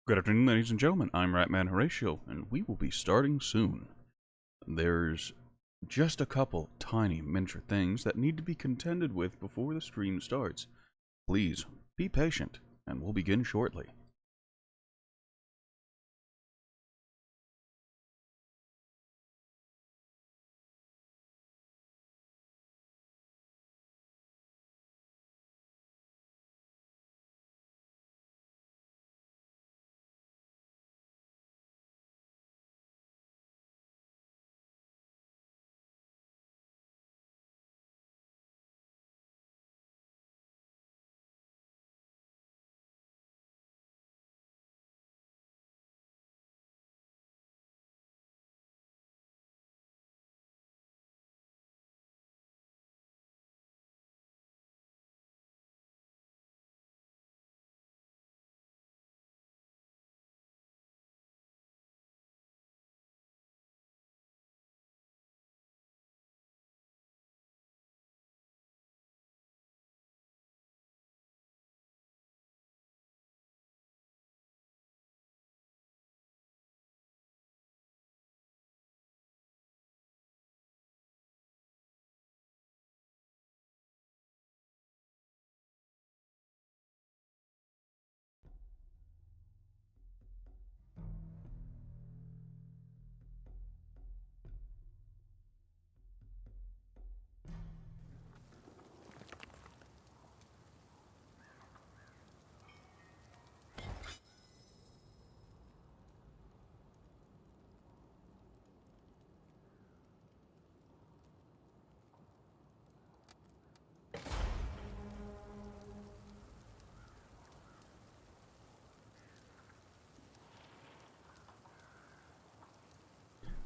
Good afternoon, ladies and gentlemen. I'm Ratman Horatio, and we will be starting soon. There's just a couple tiny miniature things that need to be contended with before the stream starts. Please, be patient, and we'll begin shortly.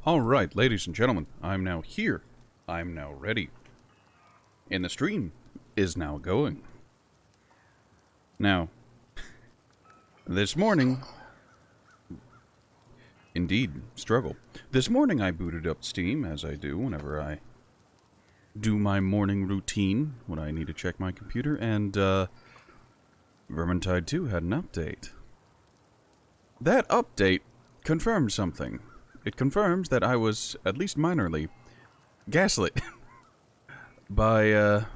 Alright, ladies and gentlemen, I'm now here. I'm now ready. And the stream is now going. Now, this morning... Indeed, struggle. This morning I booted up Steam, as I do whenever I do my morning routine, when I need to check my computer, and, Vermintide 2 had an update. That update confirmed something. It confirms that I was, at least minorly, gaslit by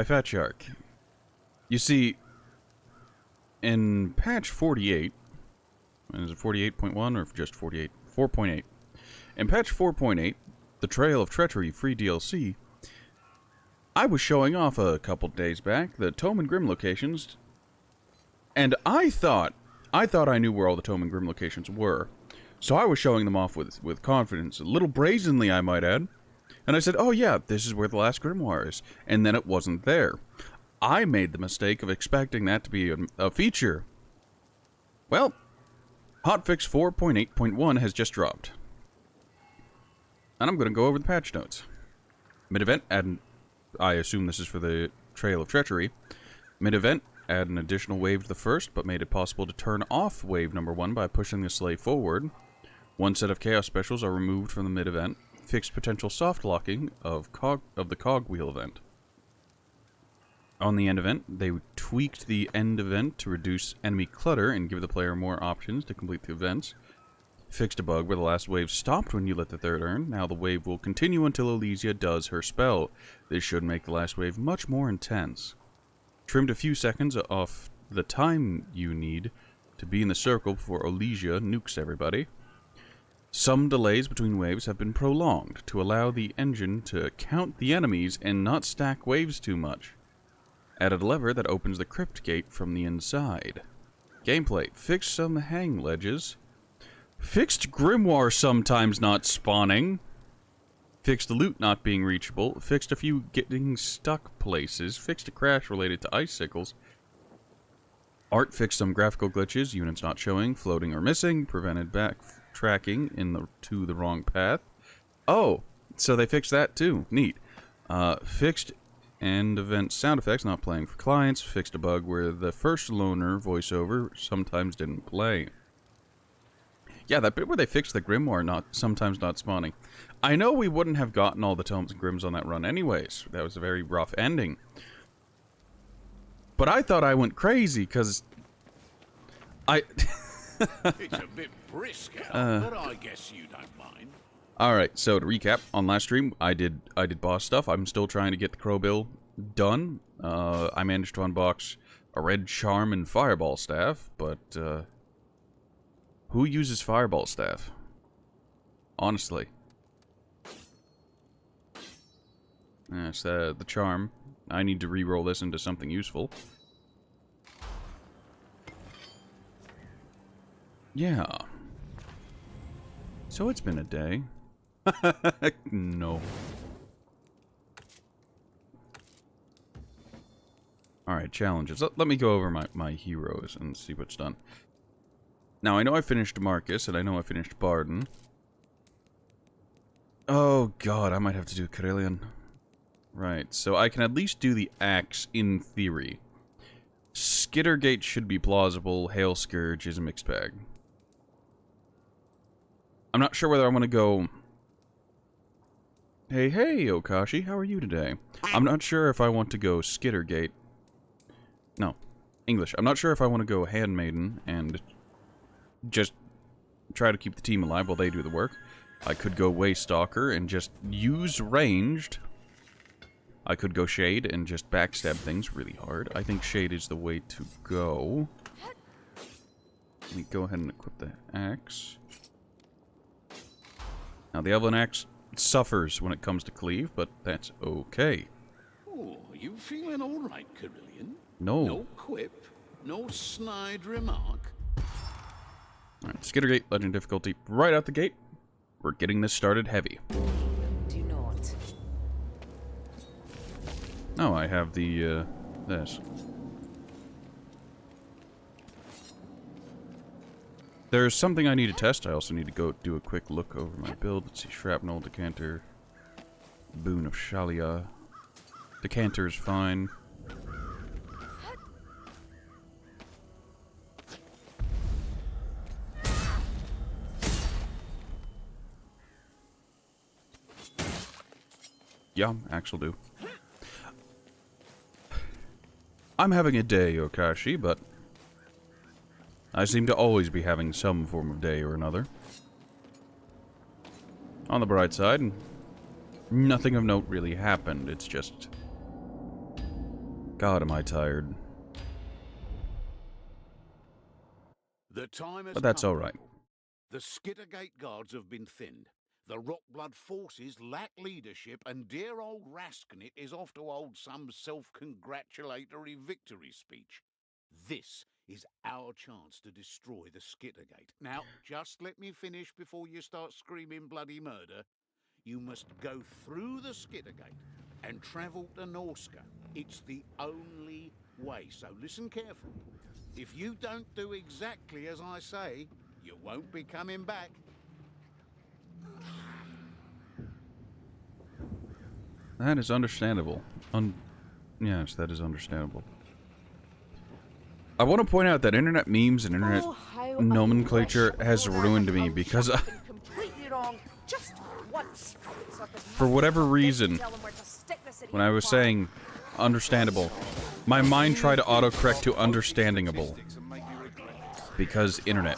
Fat Shark. You see, in patch 48, is it 48.1 or just 48? 4.8. In patch 4.8, the Trail of Treachery free DLC, I was showing off a couple days back the Tome and Grim locations, and I thought I knew where all the Tome and Grim locations were. So I was showing them off with confidence, a little brazenly, I might add. And I said, oh yeah, this is where the last grimoire is. And then it wasn't there. I made the mistake of expecting that to be a feature. Well, hotfix 4.8.1 has just dropped. And I'm going to go over the patch notes. Mid-event, I assume this is for the Trail of Treachery. Mid-event, add an additional wave to the first, but made it possible to turn off wave number 1 by pushing the sleigh forward. One set of chaos specials are removed from the mid-event. Fixed potential soft locking of the cogwheel event. On the end event, they tweaked the end event to reduce enemy clutter and give the player more options to complete the events. Fixed a bug where the last wave stopped when you lit the third urn. Now the wave will continue until Elysia does her spell. This should make the last wave much more intense. Trimmed a few seconds off the time you need to be in the circle before Elysia nukes everybody. Some delays between waves have been prolonged to allow the engine to count the enemies and not stack waves too much. Added a lever that opens the crypt gate from the inside. Gameplay. Fixed some hang ledges. Fixed grimoire sometimes not spawning. Fixed loot not being reachable. Fixed a few getting stuck places. Fixed a crash related to icicles. Art fixed some graphical glitches, units not showing, floating or missing, prevented backtracking to the wrong path. Oh, so they fixed that too. Neat. Fixed end event sound effects not playing for clients. Fixed a bug where the first loner voiceover sometimes didn't play. Yeah, that bit where they fixed the grimoire sometimes not spawning. I know we wouldn't have gotten all the tomes and grims on that run anyways. That was a very rough ending. But I thought I went crazy, because I... It's a bit brisk out, but I guess you don't mind. Alright, so to recap, on last stream, I did boss stuff. I'm still trying to get the Crowbill done. I managed to unbox a red charm and fireball staff, but, who uses fireball staff? Honestly. Yes, the charm. I need to re-roll this into something useful. Yeah. So it's been a day. No. Alright, challenges. Let me go over my heroes and see what's done. Now, I know I finished Marcus, and I know I finished Barden. Oh god, I might have to do Carillion. Right, so I can at least do the axe in theory. Skittergate should be plausible. Hail Scourge is a mixed bag. I'm not sure whether I want to go... Hey, Okashi, how are you today? I'm not sure if I want to go Skittergate. No, English. I'm not sure if I want to go Handmaiden and just try to keep the team alive while they do the work. I could go Waystalker and just use ranged. I could go Shade and just backstab things really hard. I think Shade is the way to go. Let me go ahead and equip the axe. Now, the Evelyn axe suffers when it comes to cleave, but that's okay. Oh, you feeling all right, Carillion? No. No quip, no snide remark. Alright, Skittergate, Legend difficulty, right out the gate. We're getting this started heavy. Do not. Oh, I have the, this. There's something I need to test. I also need to go do a quick look over my build. Let's see, Shrapnel, Decanter, Boon of Shalia. Decanter is fine. Yeah, axe will do. I'm having a day, Okashi, but I seem to always be having some form of day or another. On the bright side, nothing of note really happened. It's just... God, am I tired. The time has But that's come. alright. The Skittergate guards have been thinned. The Rockblood forces lack leadership, and dear old Rasknit is off to hold some self-congratulatory victory speech. This is our chance to destroy the Skittergate. Now, just let me finish before you start screaming bloody murder. You must go through the Skittergate and travel to Norska. It's the only way, so listen carefully. If you don't do exactly as I say, you won't be coming back. That is understandable. Yes, that is understandable. I want to point out that internet memes and internet nomenclature has ruined me because for whatever reason, when I was saying understandable, my mind tried to autocorrect to understandingable because internet.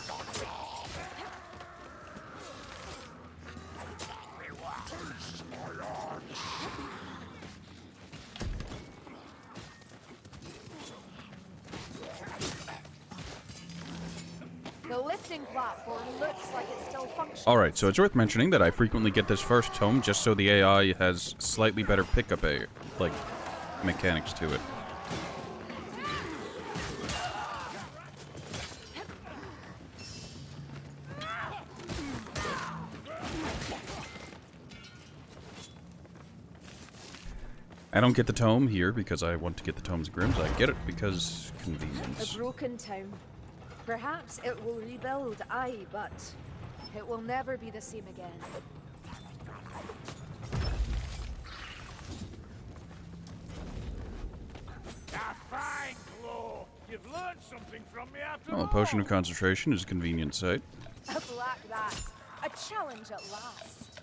Alright, so it's worth mentioning that I frequently get this first tome just so the AI has slightly better pickup, like, mechanics to it. I don't get the tome here because I want to get the Tomes of Grimm's. I get it because convenience. A broken town. Perhaps it will rebuild, aye, but it will never be the same again. Fine, Claw. You've learned something from me after Well, all. a potion of concentration is a convenient sight. A black rat. A challenge at last.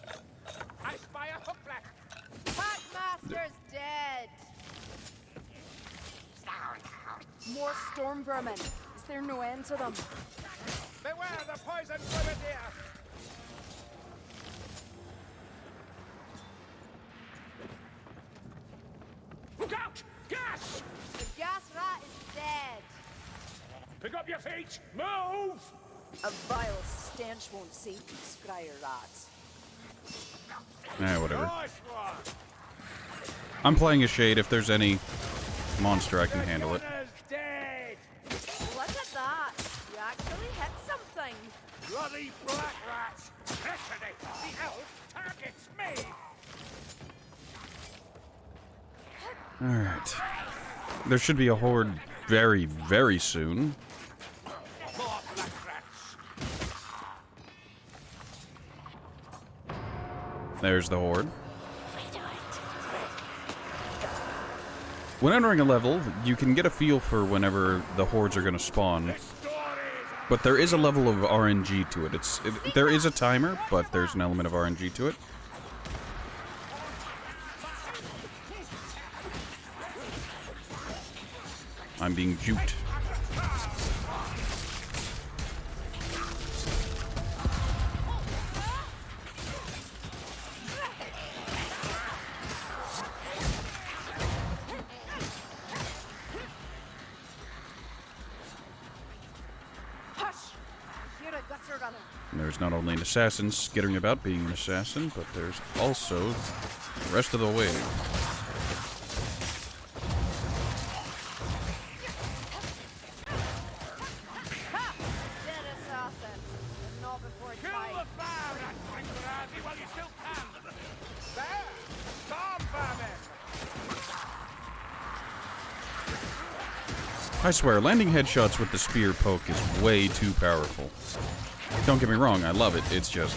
I spy a hookback. Packmaster's dead. More storm vermin. Is There's no end to them. Beware the poison grenadier! Look out! Gas! The gas rat is dead. Pick up your feet! Move! A vile stench won't save you, scryer rats. Whatever. Nice one! I'm playing a shade. If there's any monster, I can handle it. Gunner's dead! Look at that. You actually hit something. Bloody black rats! Literally, the elf targets me! Alright. There should be a horde very, very soon. More black rats! There's the horde. When entering a level, you can get a feel for whenever the hordes are going to spawn. But there is a level of RNG to it. There is a timer, but there's an element of RNG to it. I'm being juked. Hush! I hear a gutter running. And there's not only an assassin skittering about being an assassin, but there's also the rest of the wave. Ha! Dead assassin. But not before it's Kill time. the fire rat, Franklin, while you still can! There! Storm vermin! I swear, landing headshots with the spear poke is way too powerful. Don't get me wrong, I love it, it's just...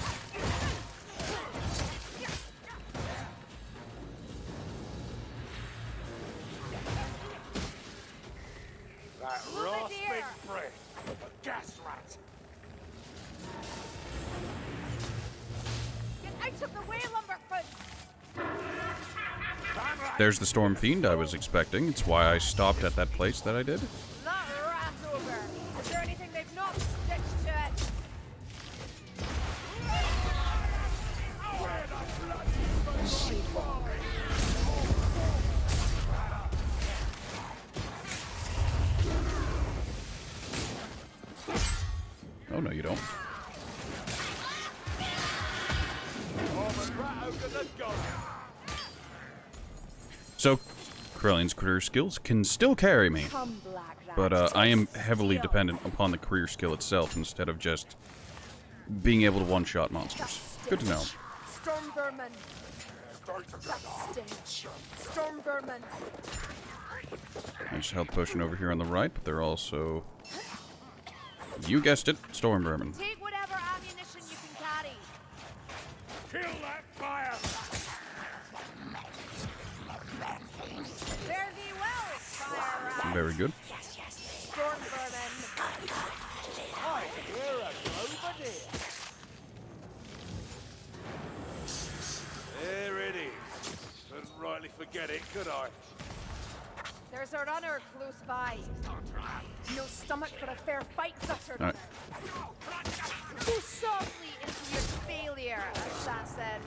That roast big prick! A gas rat! Get out of the way, Lumberfoot! There's the Storm Fiend I was expecting. It's why I stopped at that place that I did. That rat over. Is there anything they've not stitched to it? Sheepwalk. Oh, no, you don't. So, Corellian's career skills can still carry me, Come, black rat. but I am heavily Steel. dependent upon the career skill itself instead of just being able to one-shot monsters. Good to know. Storm vermin. That stench. Storm vermin. There's a health potion over here on the right, but they're also... You guessed it, Storm Vermin. Take whatever ammunition you can carry. Kill that fire! Fare thee well, fire rat. Very good. Storm vermin. I hear a globadier! There it is. Couldn't rightly forget it, could I? There's a runner close by. No stomach for a fair fight, gutter. Alright. Go softly into your failure, assassin.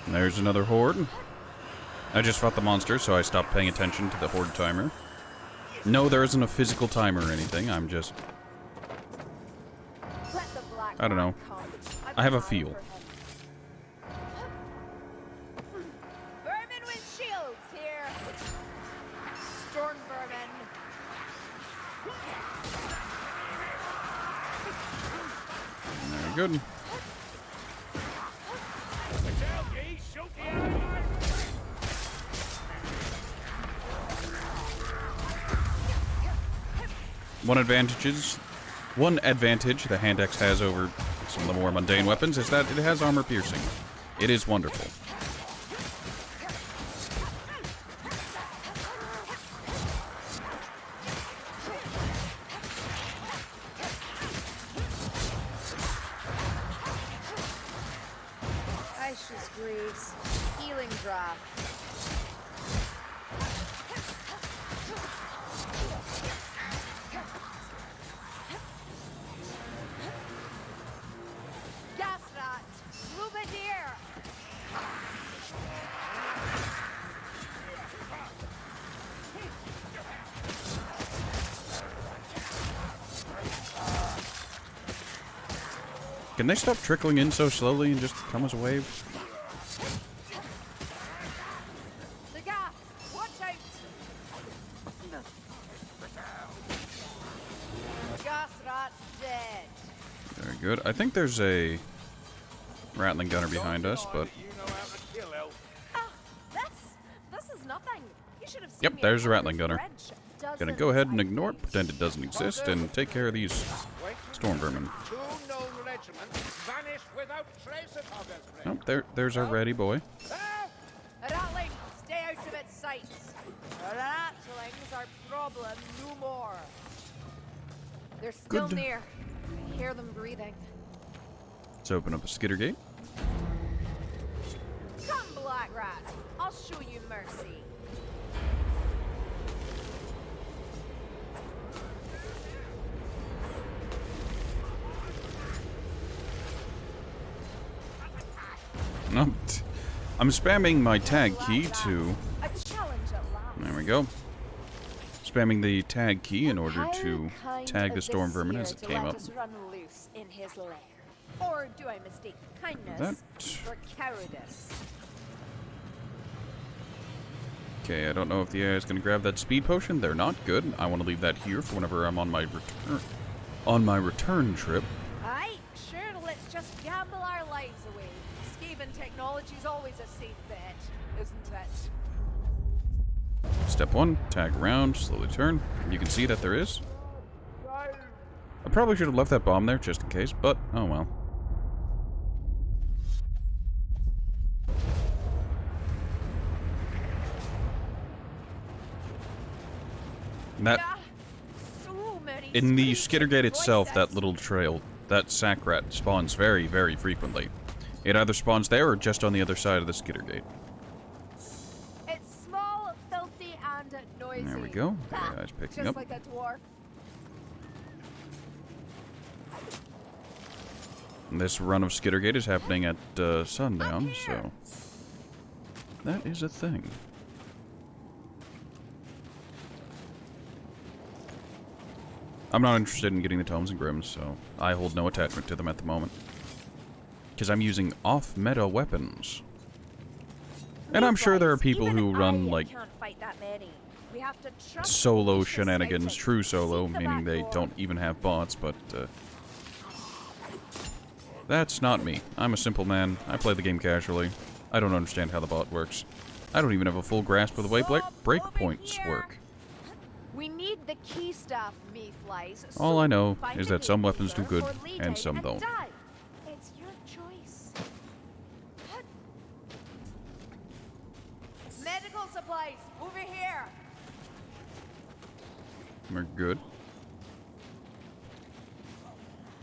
There's another horde. I just fought the monster, so I stopped paying attention to the horde timer. No, there isn't a physical timer or anything, I'm just... Let the black I don't know. rat come. I have a I've got feel. for him. Vermin with shields here. Storm vermin. Very good. Tell ye, shoot the enemy! One advantage the hand axe has over some of the more mundane weapons is that it has armor piercing. It is wonderful. Ashes Graves. Healing draft. Can they stop trickling in so slowly and just come as a wave? The gas! Watch out! Gas rat dead. Very good. I think there's a Rattling gunner behind us, but... You know how to kill elf. Ah, this is nothing. You should have seen Yep, me there's at a Rattling Hunter's gunner. Ridge. Gonna go ahead and Dozens, I ignore it, think. pretend it doesn't exist, and take care of these storm vermin. 2 known regiments vanished without trace of others. Oh, there's our ratty boy. Help! Rattling, stay out of its sights. Rattlings are problem no more. They're still Good. near. I hear them breathing. Let's open up a skitter gate. Come, Black Rat. I'll show you mercy. No, I'm spamming my tag key to... A challenge at last. There we go. Spamming the tag key in order How to kind tag the of storm this vermin year as it to came let up. us run loose in his lair. Or do I mistake kindness That- for cowardice? Okay, I don't know if the AI is going to grab that speed potion. They're not good. I want to leave that here for whenever I'm on my return trip. Aye, sure, let's just gamble our lives away. Skaven technology's always a safe bet, isn't it? Step 1, tag around, slowly turn. You can see that there is. I probably should have left that bomb there just in case, but oh well. That Yeah, so many in the screeching Skittergate itself, that voices. little trail, that sack rat spawns very, very frequently. It either spawns there or just on the other side of the Skittergate. It's small, filthy, and noisy. There we go. Ah, The AI's picking just up. like a dwarf. This run of Skittergate is happening at sundown, so that is a thing. I'm not interested in getting the Tomes and Grims, so I hold no attachment to them at the moment. Because I'm using off-meta weapons. And I'm sure there are people Even who run, I like, can't fight that many. We have to trust solo vicious shenanigans, scouting. true solo, Seek the meaning back they door. don't even have bots, but that's not me. I'm a simple man. I play the game casually. I don't understand how the bot works. I don't even have a full grasp of the way Stop breakpoints over here. work. We need the key staff, mayflies. All so I know find is a that some weapons do gatekeeper good or lay and down some don't. die. It's your choice. Medical supplies, over here. We're good.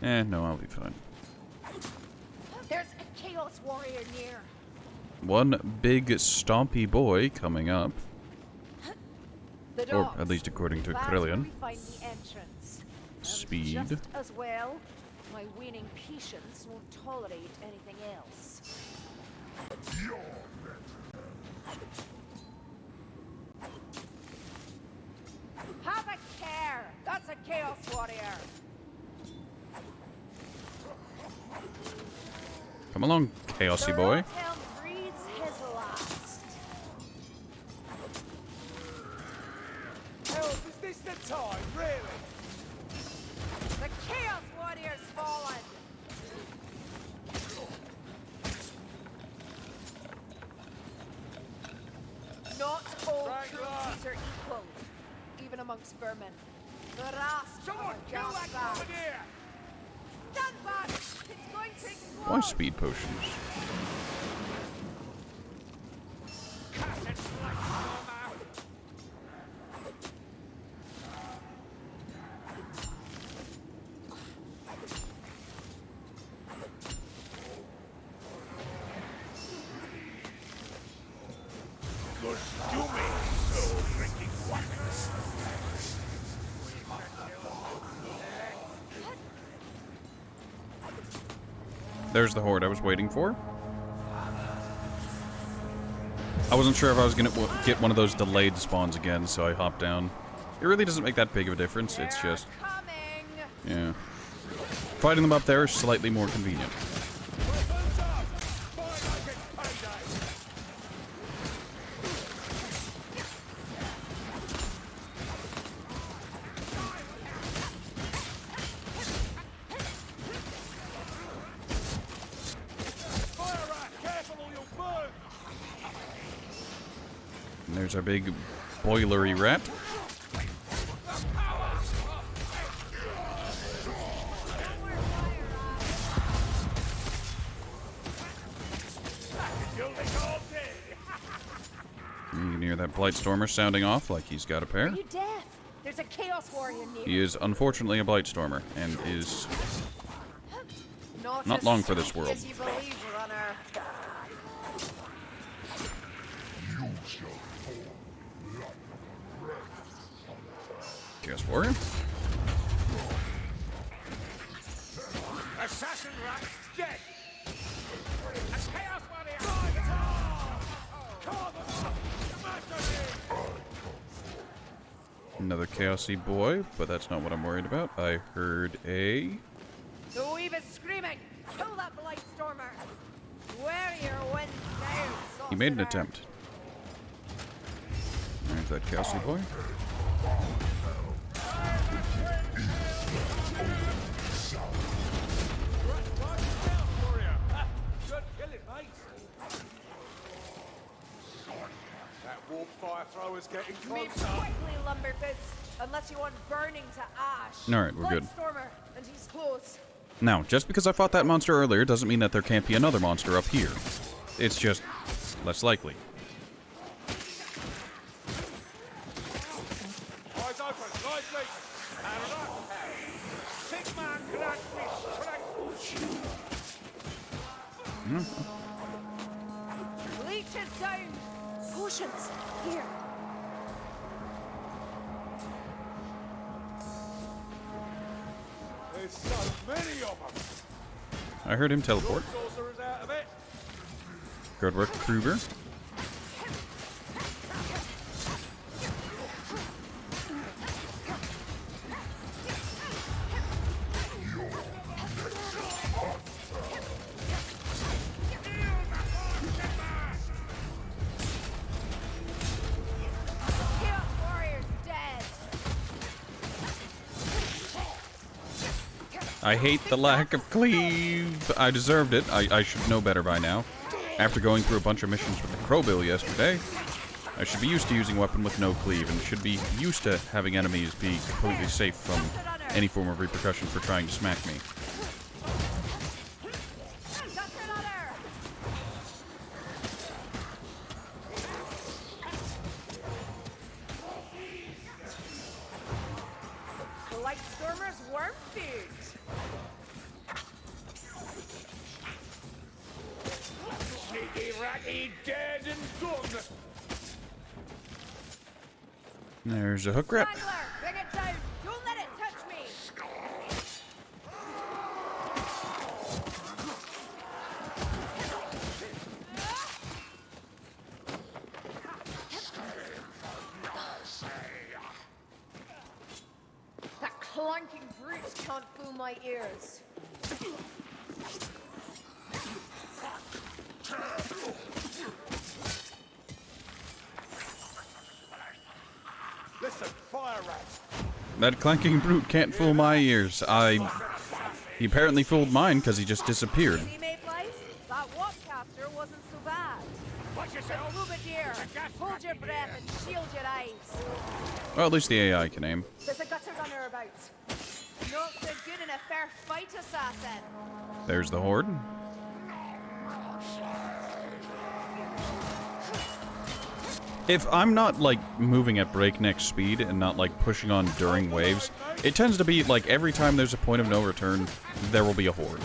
No, I'll be fine. There's a chaos warrior near. One big stompy boy coming up. The Or dogs. at least according to That's where Krillian. we find the entrance. And Speed. Just as well, my waning patience won't tolerate anything else. Have a care! That's a chaos warrior! Come along, chaosy boy. Roadtail breathes his last. Elf, is this the time, really? The chaos warrior's fallen! Not all Right, cruelties lad. are equal, even amongst vermin. The rasp Someone are kill just that that. grenadier! Stand back! It's going to explode! Why speed potions? Cut it like Norma! There's the horde I was waiting for. I wasn't sure if I was going to get one of those delayed spawns again, so I hopped down. It really doesn't make that big of a difference, it's They're just, coming! yeah. fighting them up there is slightly more convenient. Weapons up! Fight like it's payday! Fire rat! Careful or you'll burn! And there's our big boilery rat. You'll lick all day! You can hear that Blightstormer sounding off like he's got a pair. Are you deaf? There's a Chaos Warrior near. He is unfortunately a Blightstormer and is not as long for this sneaky world. as you believe, runner. Chaos Warrior. Assassin rat's dead! A Chaos Warrior! Right! Another Chaosy boy, but that's not what I'm worried about. I heard a... The weave is screaming! Kill that Blightstormer! Where your wind now, He made an sorcerer? attempt. There's that Chaosy boy. Good killing, mate. That warp fire thrower's getting Move closer. quickly, Lumberboots, unless you want burning to ash. Alright, we're good. Blightstormer, and he's close. Now, just because I fought that monster earlier doesn't mean that there can't be another monster up here. It's just less likely. Eyes open, lively. And up. Sigma grant me strength. Leech is down. Potions, here. There's so many of them. I heard him teleport. Sorcerer's out of it. Good work, Kruger. Chaos Warrior's dead. I hate the lack of cleave. I deserved it. I should know better by now. After going through a bunch of missions with the Crowbill yesterday, I should be used to using a weapon with no cleave and should be used to having enemies be completely safe from any form of repercussion for trying to smack me. That's another. Blightstormer's worm food. Sneaky ratty dead and gone. There's a hook rat. Wrangler, bring it down. Don't let it touch me. That clanking brute can't fool my ears. Listen, fire rats. That clanking brute can't fool my ears. He apparently fooled mine because he just disappeared. See, Mayflies? That Watchcaster wasn't so bad. Watch yourself. Rubideer, hold your breath and shield your eyes. Well, at least the AI can aim. There's a gutter runner about. Not so good in a fair fight, assassin. There's the horde. If I'm not, like, moving at breakneck speed and not, like, pushing on during waves, it tends to be, like, every time there's a point of no return, there will be a horde.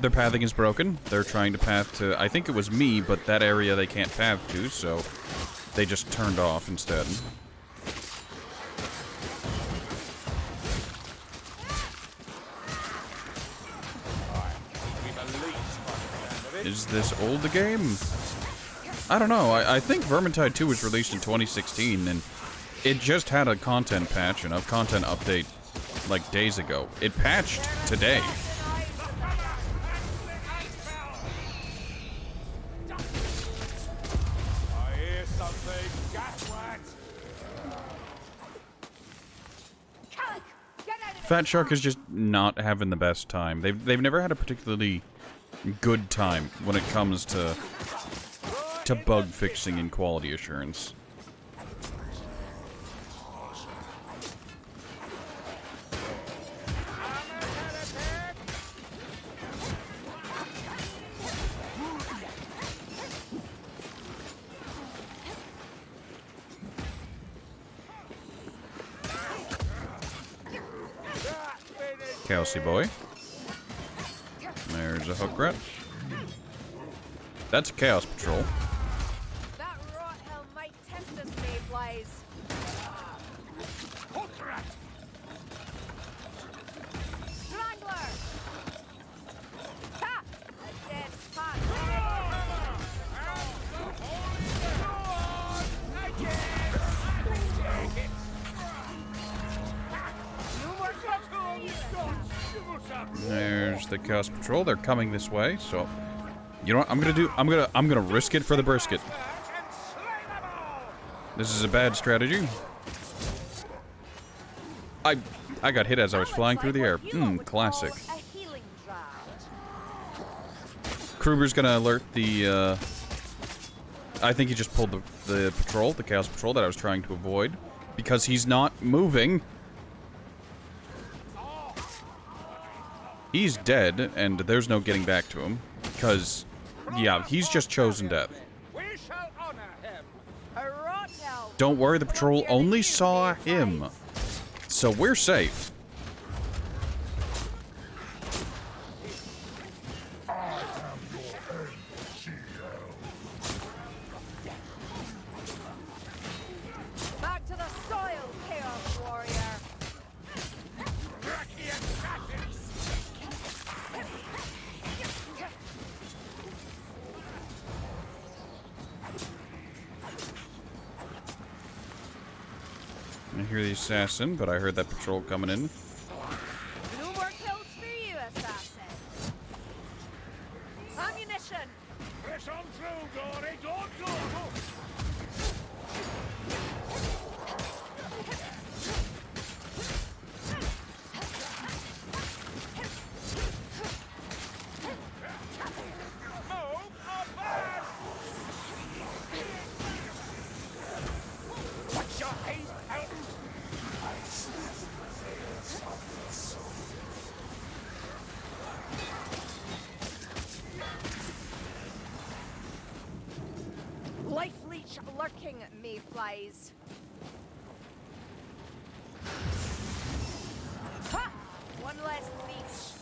Their pathing is broken. They're trying to path to... I think it was me, but that area they can't path to, so they just turned off instead. Is this old the game? I don't know. I think Vermintide 2 was released in 2016, and it just had a content patch and a content update like days ago. It patched today. I hear something. Gas rat. Fat Shark is just not having the best time. They've never had a particularly good time when it comes to bug fixing and quality assurance. Kelsey boy. There's a hook rat. That's a Chaos Patrol. That rot hell might test us, Mayflies. Hook rat. Strangler! Ha! A dead spot. No more trouble. There's the Chaos Patrol. They're coming this way, so you know what I'm gonna do? I'm gonna risk it for the brisket. This is a bad strategy. I got hit as I was flying through the air. Classic. A healing draft. Kruger's gonna alert the, I think he just pulled the patrol, the Chaos Patrol that I was trying to avoid. Because he's not moving. He's dead, and there's no getting back to him. Because, yeah, he's just chosen death. We shall honor him. A rot hell. Don't worry, the patrol only saw him. So we're safe. Back to the soil, Chaos Warrior. I hear the assassin, but I heard that patrol coming in. No more kills for you, assassin. Ammunition. Press on through, Gory. Don't go. Move or burn. Watch your head out. Life leech lurking, Mayflies. Ha! One less leech.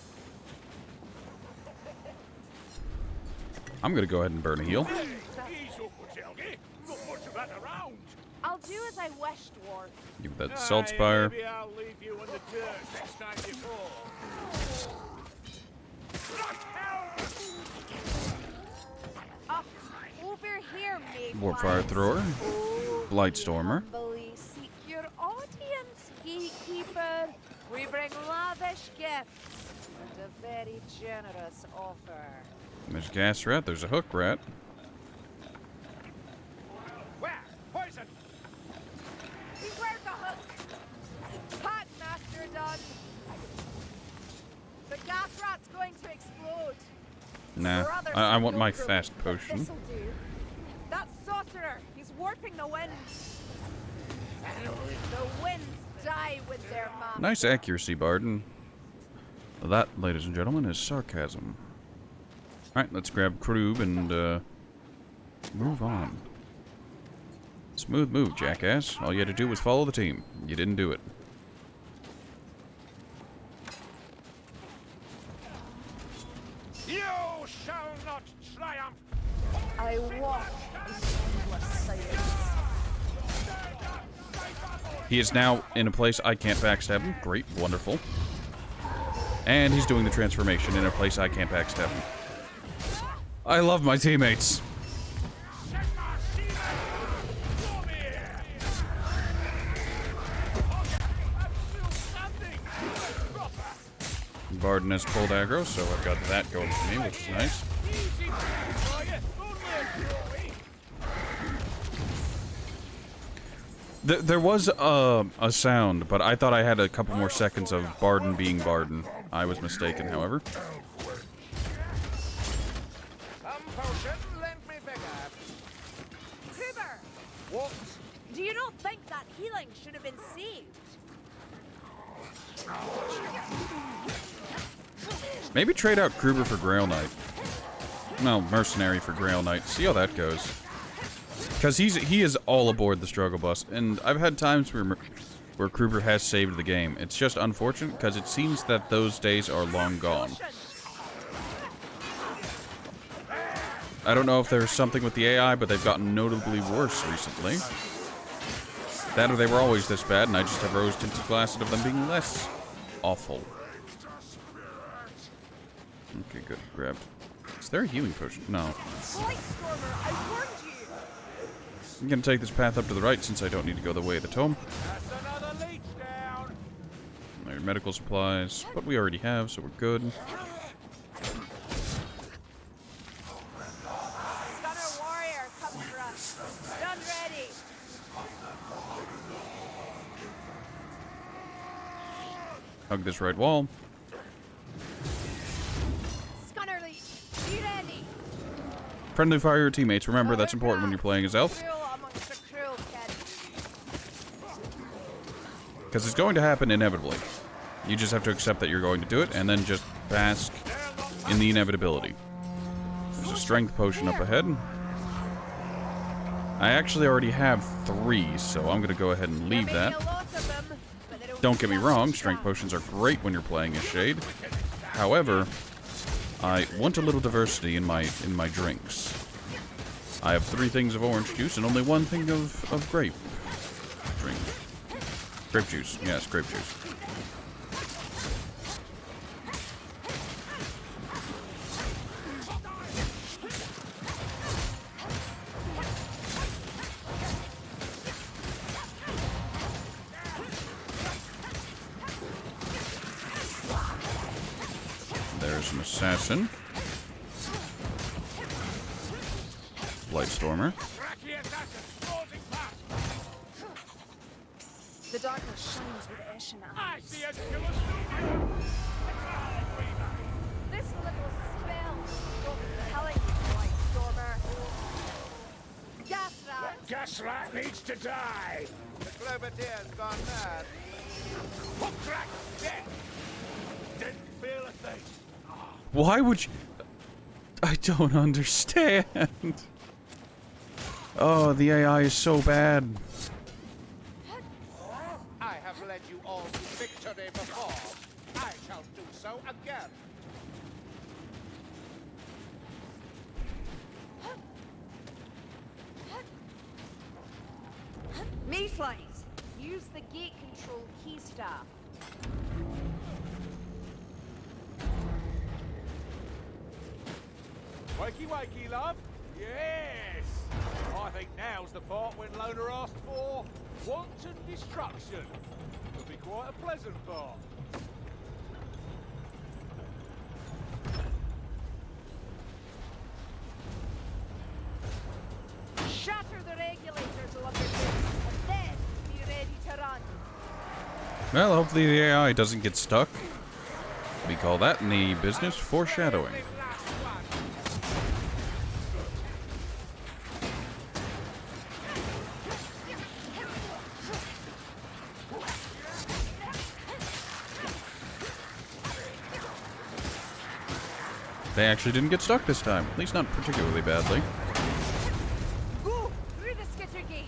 I'm gonna go ahead and burn a heal. Ease up, Zelgi. Not much of that around. I'll do as I wish, dwarf. Give that Salt Spire. Maybe I'll leave you in the dirt next time you fall. Not hell! Up over here, Mayflies. Warpfire Thrower. Blightstormer. Humbly seek your audience, gatekeeper. We bring lavish gifts and a very generous offer. There's a Gas Rat. There's a Hook Rat. Where? Poison! Beware the hook! Pack master done! The gas rat's going to explode! Nah, Brothers I want no my proof, fast but potion. this'll do. That sorcerer! He's warping the wind! The winds die with their master. Nice accuracy, Barden. That, ladies and gentlemen, is sarcasm. Alright, let's grab Krub and, move on. Smooth move, jackass. All you had to do was follow the team. You didn't do it. You shall not triumph! I walk in endless silence. He is now in a place I can't backstab him. Great, wonderful. And he's doing the transformation in a place I can't backstab him. I love my teammates. Barden has pulled aggro, so I've got that going for me, which is nice. There was a sound, but I thought I had a couple more seconds of Barden being Barden. I was mistaken, however. Some potion lent me vigor. Kruber, What? do you not think that healing should have been saved? Maybe trade out Kruber for Grail Knight. No, Mercenary for Grail Knight. See how that goes. Because he is all aboard the struggle bus, and I've had times where Kruber has saved the game. It's just unfortunate because it seems that those days are long gone. I don't know if there's something with the AI, but they've gotten notably worse recently. That or they were always this bad, and I just have rose-tinted glasses of them being less awful. Okay, good. Grabbed. Is there a healing potion? No. Blightstormer, I warned you! I'm gonna take this path up to the right since I don't need to go the way of the tome. That's another leech down. There are medical supplies, but we already have, so we're good. Stunner warrior comes for us. Done ready. Hug this right wall. Stunner leech, be ready. Friendly fire your teammates. Remember, that's important when you're playing as elf. Cruel amongst the cruel, kid. Because it's going to happen inevitably. You just have to accept that you're going to do it, and then just bask in the inevitability. There's a strength potion up ahead. I actually already have 3, so I'm going to go ahead and leave There may that. be a lot of them, but they Don't get me do wrong, much strength harm. potions are great when you're playing as Shade. However, I want a little diversity in my drinks. I have 3 things of orange juice and only 1 thing of grape drink. Grape juice. Yes, grape juice. There's an assassin. Blightstormer. Cracky assassin, sporting past. The darkness shines with ashen I eyes. see a killer still. This little spell will be telling you, Blightstormer. Gasrat! Gasrat needs to die. The Clovertier's gone mad. Hook crack, dead. Didn't feel a thing. Why would you... I don't understand. Oh, the AI is so bad. I have led you all to victory before. I shall do so again. Mayflies, use the gate control key staff. Wakey, wakey, love. Yes. I think now's the part when Loner asked for wanton destruction. It'll be quite a pleasant part. Shatter the regulators, Lumberjacks, and then be ready to run. Well, hopefully the AI doesn't get stuck. We call that in the business foreshadowing. Last one. They actually didn't get stuck this time. At least not particularly badly. Go through the skitter gate.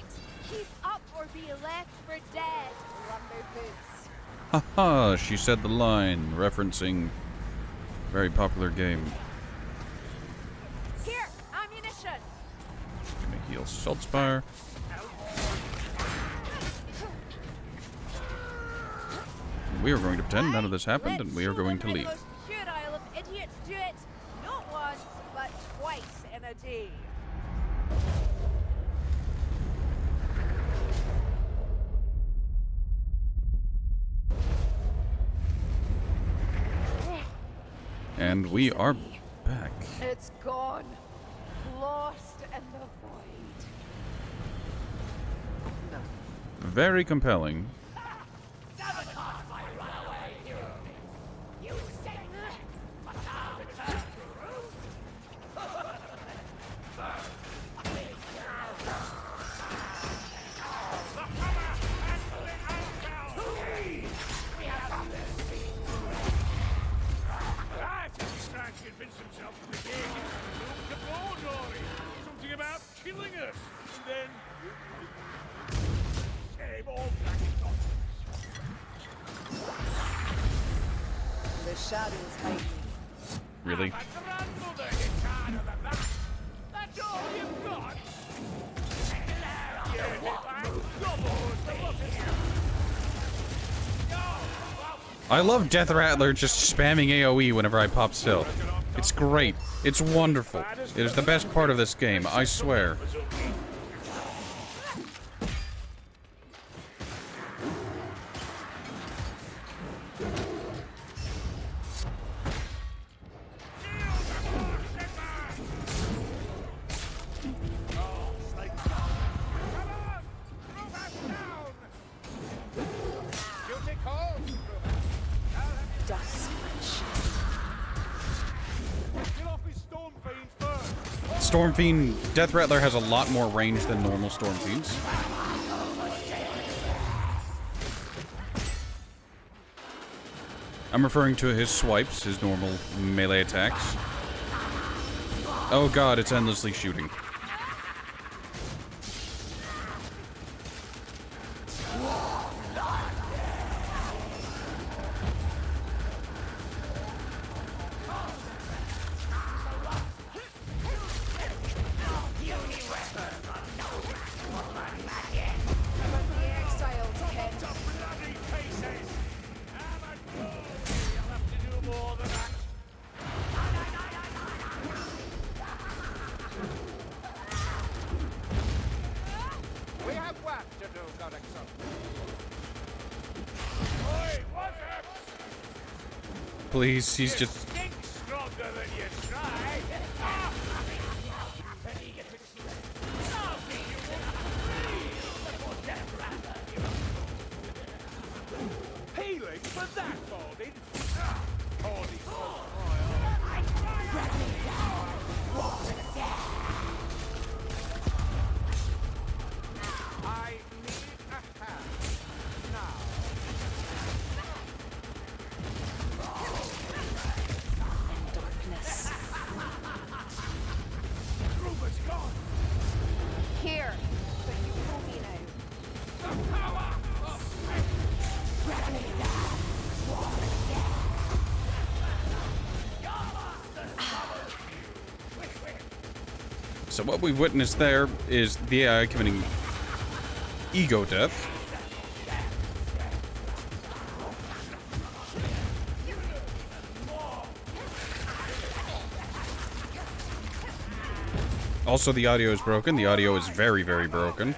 Keep up or be left for dead, Lumber Boots. Haha, she said the line, referencing a very popular game. Here, ammunition. Gonna heal Saltspire. We are going to pretend none of this happened, and we are going to leave. Let's show them how the most puerile of idiots do it. Not once, but twice. empty. And we are back. It's gone. Lost in the void. Very compelling. Convince himself to be taken to Mordor. Something about killing us, and then same old black nonsense. The shadows hide me. Really? My grandmother gets harder than that. That's all you've got. You little gobbles the bucket. I love Death Rattler just spamming AoE whenever I pop still. It's great. It's wonderful. It is the best part of this game, I swear. Stormfiend, Death Rattler has a lot more range than normal Stormfiends. I'm referring to his swipes, his normal melee attacks. Oh god, it's endlessly shooting. Please, he's just... Healing for that, Balding? I need a hand now. Darkness. Rupert's gone. Here, but you know me now. The power of So what we've witnessed there is the AI committing ego death. Also, the audio is broken. The audio is very, very broken.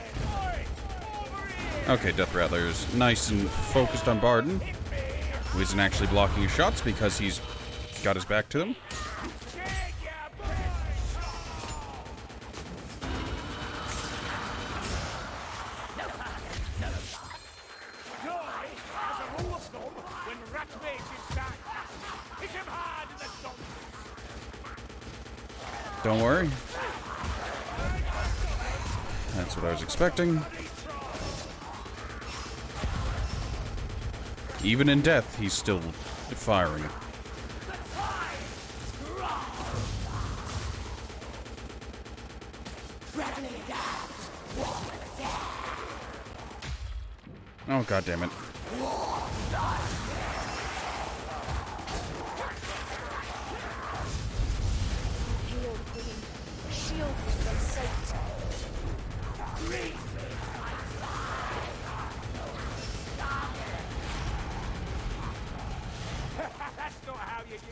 Okay, Death Rattler is nice and focused on Barden, who isn't actually blocking his shots because he's got his back to them. Don't worry. That's what I was expecting. Even in death, he's still firing. Oh, god damn it. Hail, Queen. Shield me from sight. That's not how you use it.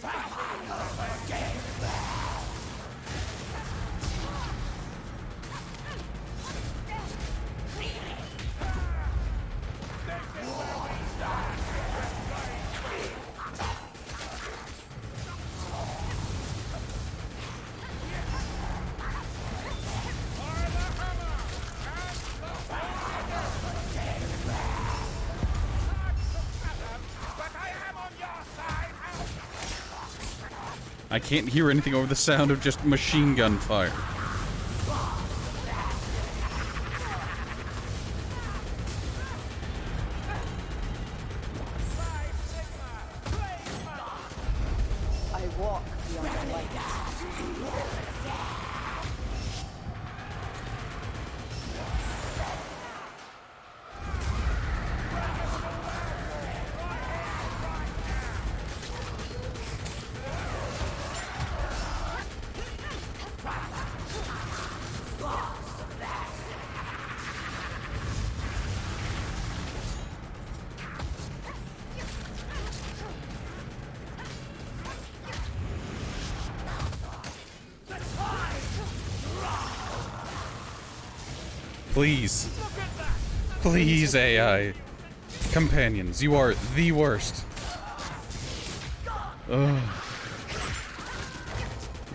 I can't hear anything over the sound of just machine gun fire. I walk beyond the light. Please. Please, AI. Companions, you are the worst. Ugh.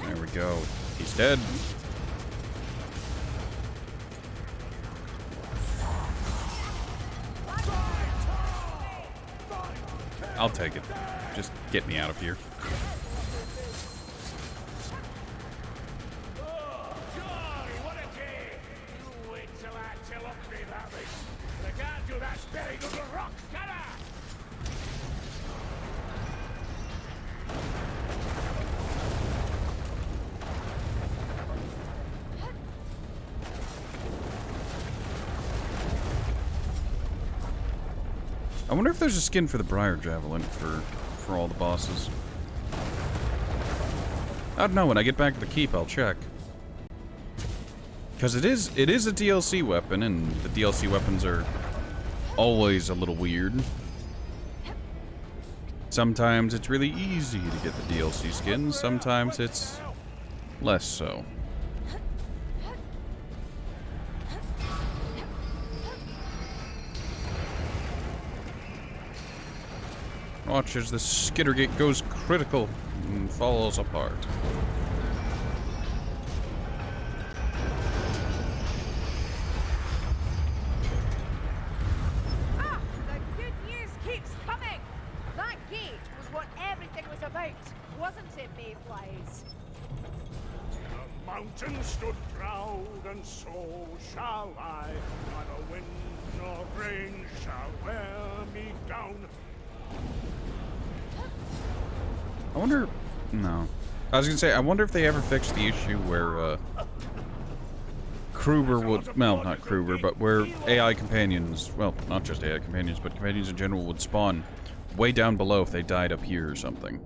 There we go. He's dead. I'll take it. Just get me out of here. I wonder if there's a skin for the Briar Javelin for all the bosses. I don't know, when I get back to the keep, I'll check. Because it is a DLC weapon, and the DLC weapons are always a little weird. Sometimes it's really easy to get the DLC skins, sometimes it's less so. Watch as the Skittergate goes critical and falls apart. Ah, the good news keeps coming. That gate was what everything was about, wasn't it, Mayflies? The mountain stood proud, and so shall I. Neither wind nor rain shall wear me down. I wonder... No. I was gonna say, I wonder if they ever fixed the issue where, Kruber would... Well, not Kruber, but where AI companions... Well, not just AI companions, but companions in general would spawn way down below if they died up here or something.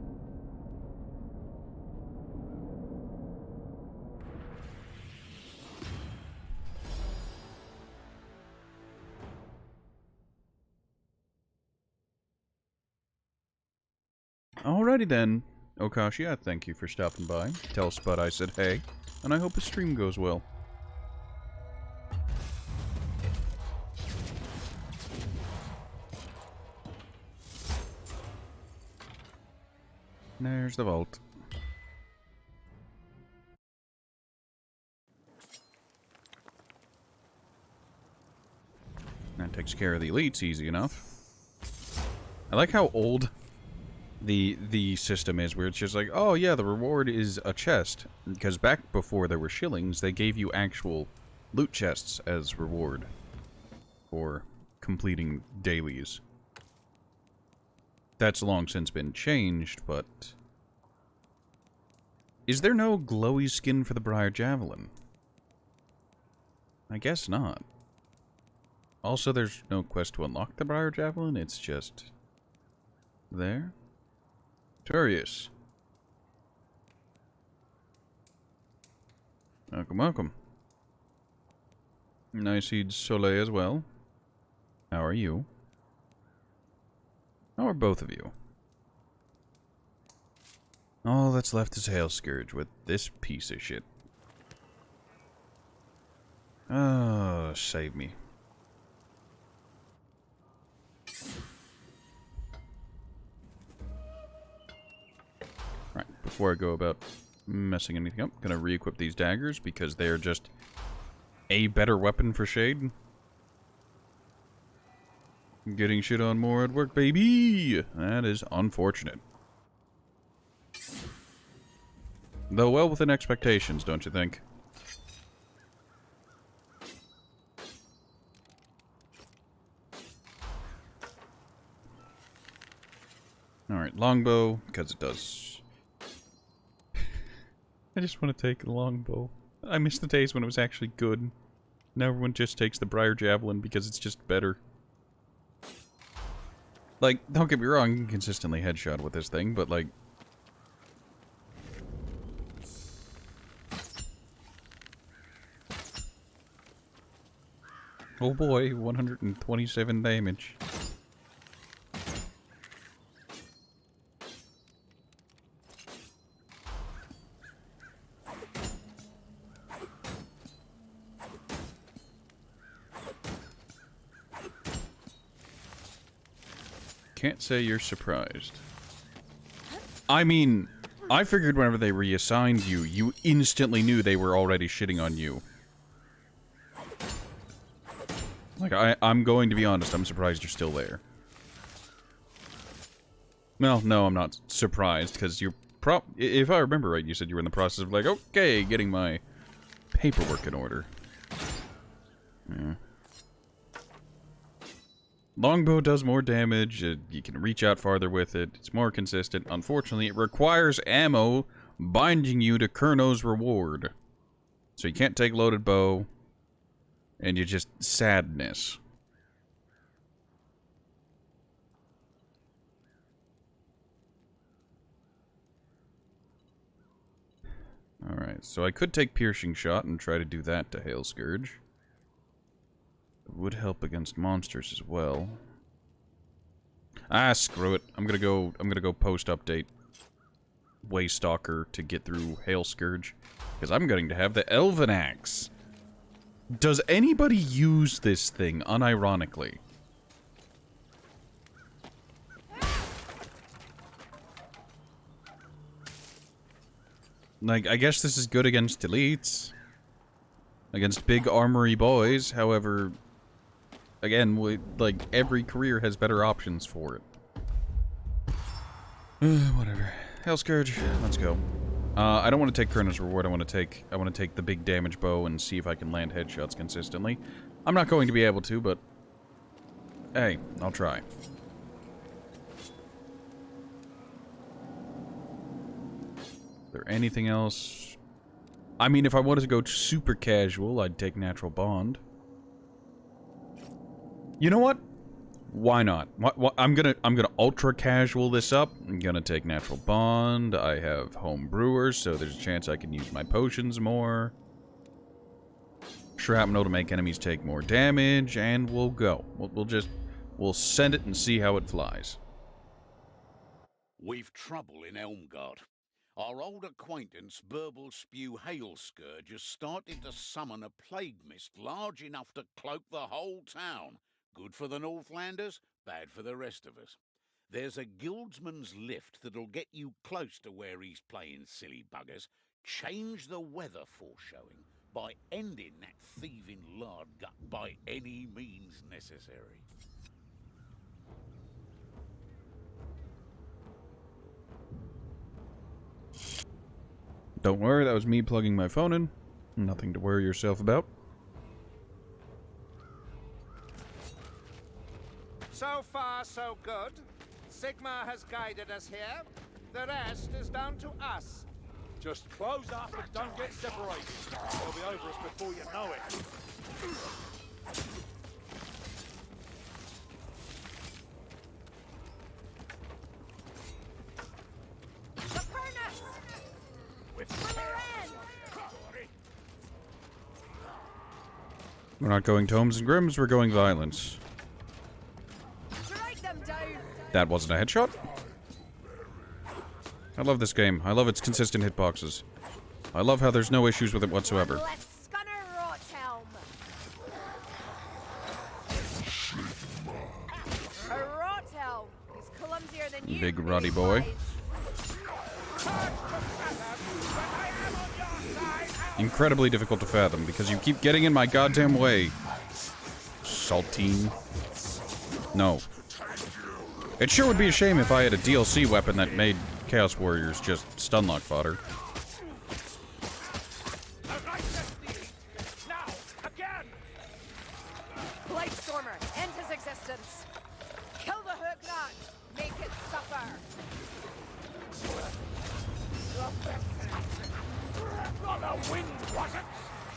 Alrighty then. Okashi, I thank you for stopping by. Tell Spud I said hey, and I hope his stream goes well. There's the vault. That takes care of the elites easy enough. I like how old the system is, where it's just like, oh yeah, the reward is a chest. Because back before there were shillings, they gave you actual loot chests as reward for completing dailies. That's long since been changed, but... Is there no glowy skin for the Briar Javelin? I guess not. Also, there's no quest to unlock the Briar Javelin, it's just... there? Turius. Welcome, welcome. Niceed Soleil as well. How are you? How are both of you? All that's left is Hail Scourge with this piece of shit. Oh, save me. Right, before I go about messing anything up, gonna re-equip these daggers because they are just a better weapon for Shade. Getting shit on more at work, baby! That is unfortunate. Though well within expectations, don't you think? Alright, longbow, because it does. I just want to take the longbow. I miss the days when it was actually good. Now everyone just takes the briar javelin because it's just better. Like, don't get me wrong, you can consistently headshot with this thing, but like... Oh boy, 127 damage. Can't say you're surprised. I mean, I figured whenever they reassigned you, you instantly knew they were already shitting on you. Like, I'm going to be honest, I'm surprised you're still there. Well, no, I'm not surprised, because you're if I remember right, you said you were in the process of, like, okay, getting my paperwork in order. Yeah. Longbow does more damage, you can reach out farther with it, it's more consistent. Unfortunately, it requires ammo binding you to Kurno's reward. So you can't take loaded bow, and you just sadness. Alright, so I could take Piercing Shot and try to do that to Hail Scourge. It would help against monsters as well. Ah, screw it. I'm gonna go post-update Waystalker to get through Hail Scourge. Because I'm going to have the Elven Axe. Does anybody use this thing, unironically? Like, I guess this is good against elites. Against big armory boys, however... Again, like, every career has better options for it. Whatever. Hail Scourge, let's go. I don't want to take Kurno's reward, I want to take the big damage bow and see if I can land headshots consistently. I'm not going to be able to, but... Hey, I'll try. Is there anything else? I mean, if I wanted to go super casual, I'd take Natural Bond. You know what? Why not? I'm gonna ultra casual this up. I'm gonna take Natural Bond. I have home brewers, so there's a chance I can use my potions more. Shrapnel to make enemies take more damage, and we'll go. We'll send it and see how it flies. We've trouble in Elmgard. Our old acquaintance, Burble Spew Hail Scourge, has started to summon a plague mist large enough to cloak the whole town. Good for the Northlanders, bad for the rest of us. There's a guildsman's lift that'll get you close to where he's playing silly buggers. Change the weather foreshowing by ending that thieving lard gut by any means necessary. Don't worry, that was me plugging my phone in. Nothing to worry yourself about. So far, so good. Sigma has guided us here. The rest is down to us. Just close up and don't get separated. They'll be over us before you know it. We're not going Tomes and Grims, we're going violence. That wasn't a headshot. I love this game. I love its consistent hitboxes. I love how there's no issues with it whatsoever. Big ruddy boy. Incredibly difficult to fathom because you keep getting in my goddamn way. Saltine. No. It sure would be a shame if I had a DLC weapon that made Chaos Warriors just stunlock fodder. end his existence. Kill the hook rat. Make it suffer. Not a wind, was it?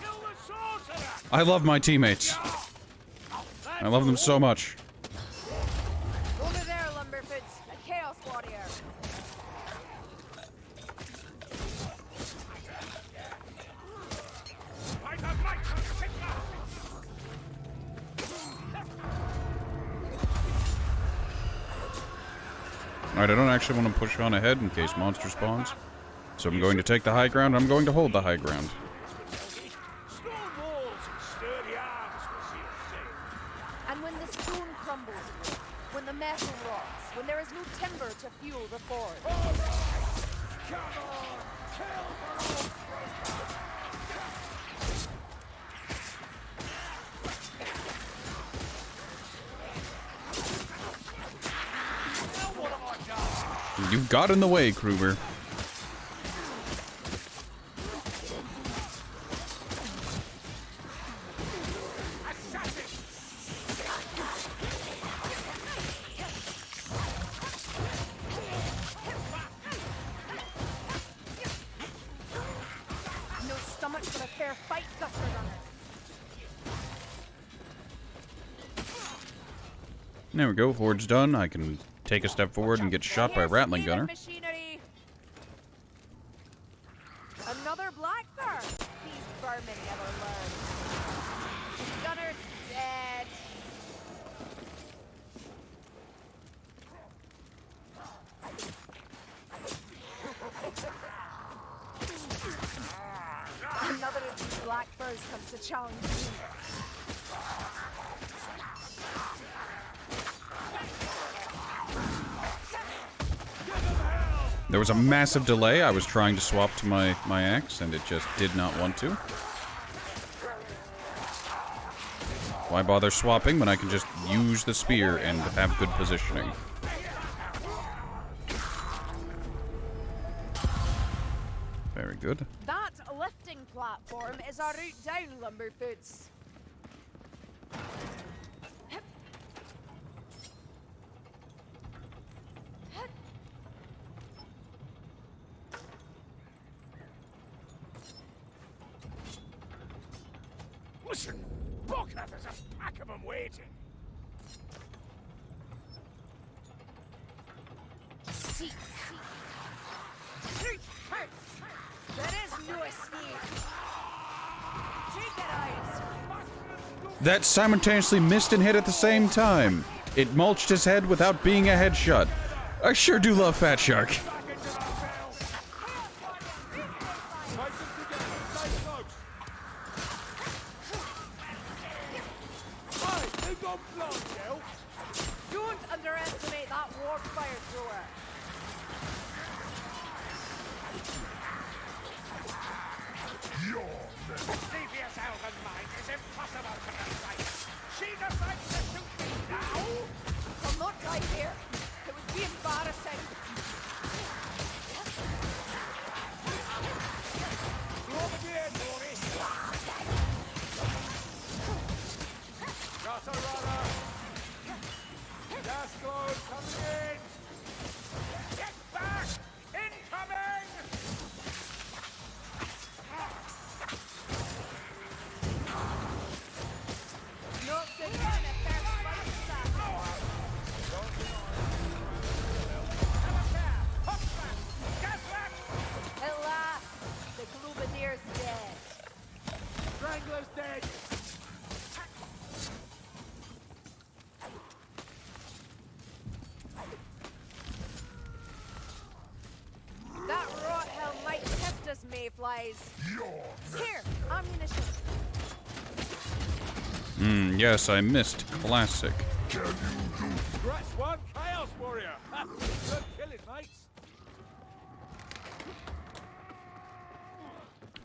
Kill the sorcerer! I love my teammates. I love them so much. Over there, Lumberfoots. A Chaos Warrior. By the might of Sigma! Alright, I don't actually want to push on ahead in case monster spawns. So I'm going to take the high ground. I'm going to hold the high ground. Stone walls and sturdy arms will see us safe. And when the stone crumbles, when the metal rots, when there is no timber to fuel the forge. Come on! Kill for You got in the way, Kruger. No stomach for a fair fight, gutter runner. There we go. Horde's done. I can take a step forward and get shot by a Rattling Yes, Gunner. machinery. Another Blackbird. These vermin never learn. Gunner's dead. Another of these Blackbirds comes to challenge me. There was a massive delay. I was trying to swap to my axe, and it just did not want to. Why bother swapping when I can just use the spear and have good positioning? Very good. That lifting platform is our route down, Lumberfoots. Listen! Booker, there's a pack of them waiting! Seek. There is no escape. Take it, eyes. That simultaneously missed and hit at the same time. It mulched his head without being a headshot. I sure do love Fat Shark. Back into that bell! Wait till you get to stay close! Hey, they got blood, Jill! Don't underestimate that warp fire thrower. Devious elven mind is impossible to recite. She decides to shoot me now. I'll not die here. It would be embarrassing. Go over there, Maurice! Got a runner! Gas globe coming in! Get back! Incoming! Not so good a first fight, son. At last, the Globadier's dead. Strangler's dead! That rot hell might test us, mayflies. Here, ammunition. Yes, I missed. Classic. Scratch one, Chaos Warrior! Good killing, mates!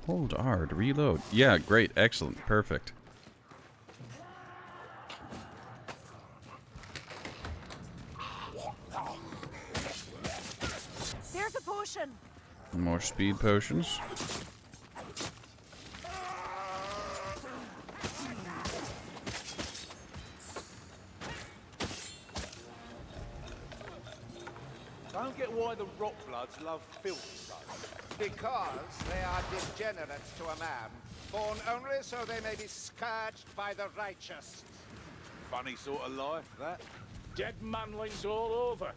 Hold R to reload. Yeah, great. Excellent. Perfect. There's a potion. More speed potions. I don't get why the Rockbloods love filth so. Because they are degenerates to a man, born only so they may be scourged by the righteous. Funny sort of life, that. Dead manlings all over.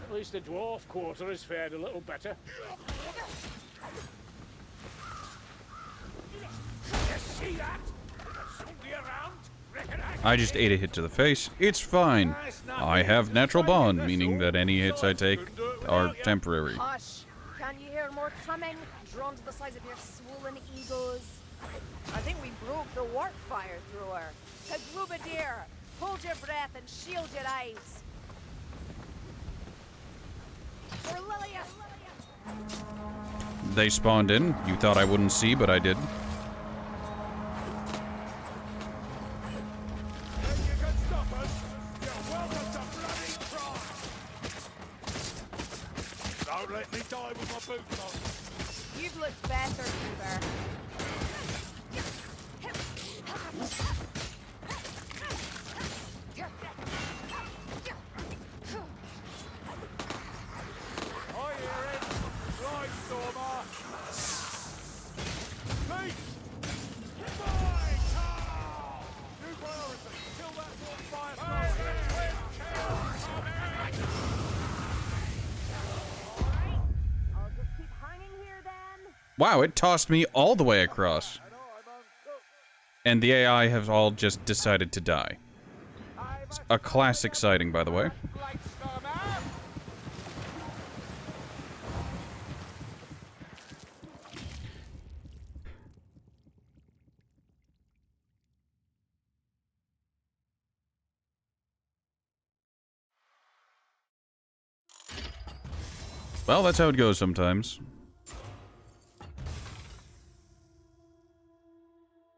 At least the dwarf quarter has fared a little better. You see that? Somebody around? Reckon I just ate a hit to the face. It's fine. I have natural bond, meaning that any hits I take are temporary. Hush! Can you hear more coming? Drawn to the size of your swollen egos. I think we broke the warp fire thrower. Kagrubadir, hold your breath and shield your eyes. For Lilia! They spawned in. You thought I wouldn't see, but I did. If you can stop us, you're welcome to bloody try. Don't let me die with my boots on. You've looked better, Hoover. I hear it. Right, Stormer. Please. Fight! New priority. Kill that warp fire. I'll just keep hanging here then. Wow, it tossed me all the way across. And the AI have all just decided to die. It's a classic sighting, by the way. Light Stormer! Well, that's how it goes sometimes.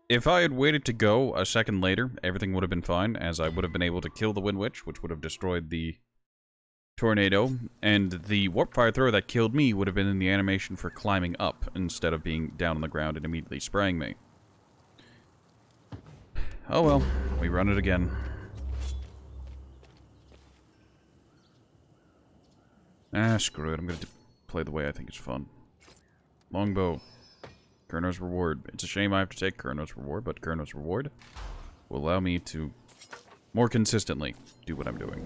If I had waited to go a second later, everything would have been fine, as I would have been able to kill the Wind Witch, which would have destroyed the tornado, and the warp fire thrower that killed me would have been in the animation for climbing up, instead of being down on the ground and immediately spraying me. Oh well, we run it again. Ah, screw it, I'm gonna play the way I think is fun. Longbow. Kurno's Reward. It's a shame I have to take Kurno's Reward, but Kurno's Reward will allow me to more consistently do what I'm doing.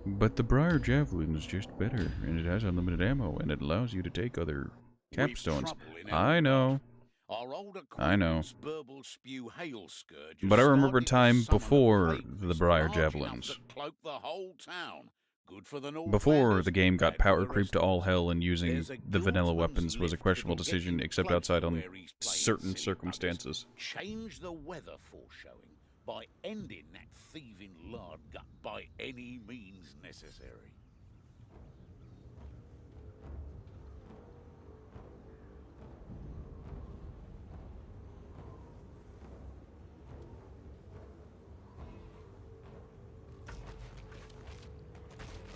But the Briar Javelin is just better, and it has unlimited ammo, and it allows you to take other capstones. I know. I know. But I remember a time before the Briar Javelins. Before the game got power creep to all hell and using the vanilla weapons was a questionable decision, except outside on certain circumstances. Change the weather foreshowing by ending that thieving lard gut by any means necessary.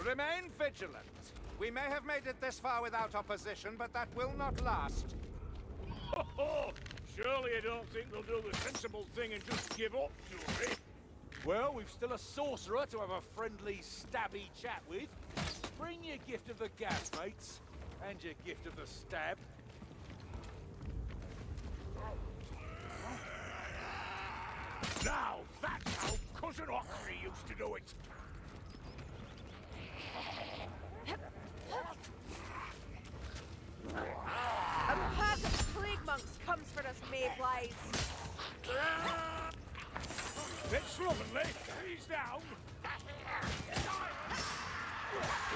Remain vigilant. We may have made it this far without opposition, but that will not last. Surely you don't think they'll do the sensible thing and just give up, do they? Well, we've still a sorcerer to have a friendly, stabby chat with. Bring your gift of the gab, mates. And your gift of the stab. Now that's how Cousin Oxley used to do it. A pack of plague monks comes for us, mayflies. It's slovenly. He's down.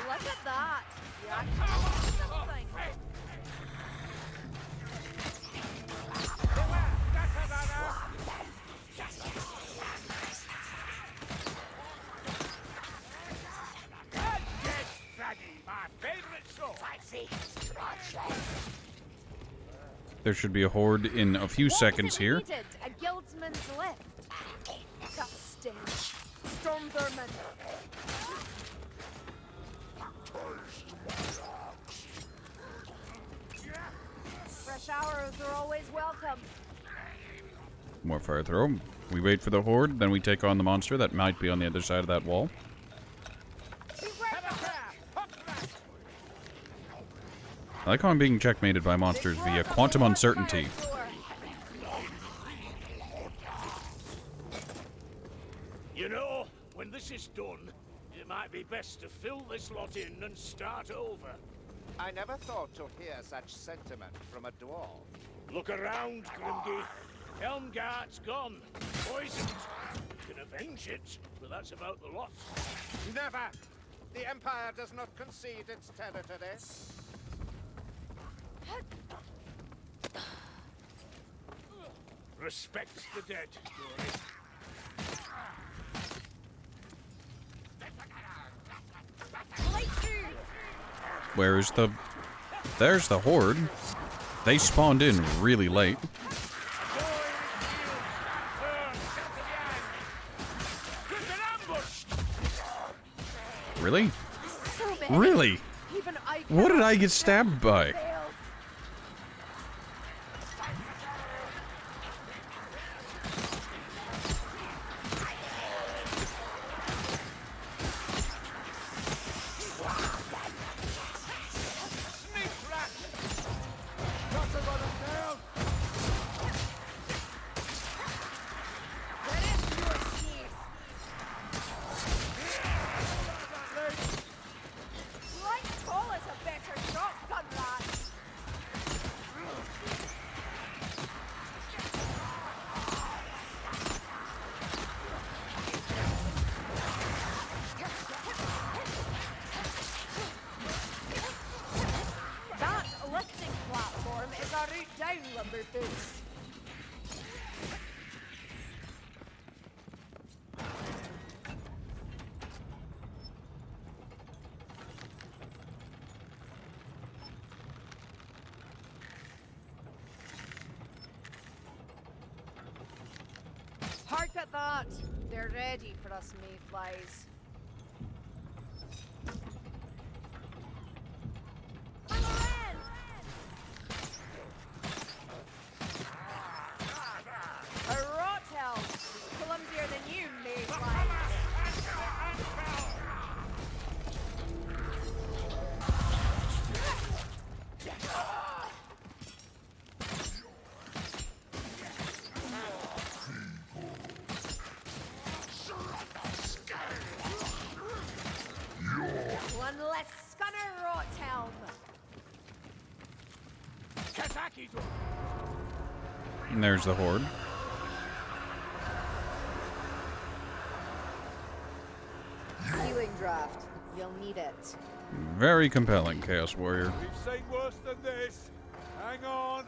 Look at that. You actually did something. There should be a horde in a few seconds here. Needed? A guildsman's lift. That stench. Storm vermin. Fresh hours are always welcome. More fire throw. We wait for the horde, then we take on the monster that might be on the other side of that wall. Beware the I like how I'm being checkmated by monsters via quantum uncertainty. You know, when this is done, it might be best to fill this lot in and start over. I never thought to hear such sentiment from a dwarf. Look around, Grimgy. Helmgart's gone. Poisoned. You can avenge it, but that's about the lot. Never! The Empire does not concede its territory. Respect the dead, Dory. Where's the... There's the horde. They spawned in really late. Really? So many. Really? Even I What did cannot I get stabbed by? fail. Sneak rat! Got to run him down! Where is your sneeze? Like call us a better shotgun rat. That lifting platform is our route down, Lumberboots. Hark at that! They're ready for us mayflies. A rot hell is clumsier than you, mayflies. One less scunner, rot helm. Kataki, Dory. And there's the horde. Healing draft. You'll need it. Very compelling, Chaos Warrior. We've seen worse than this. Hang on.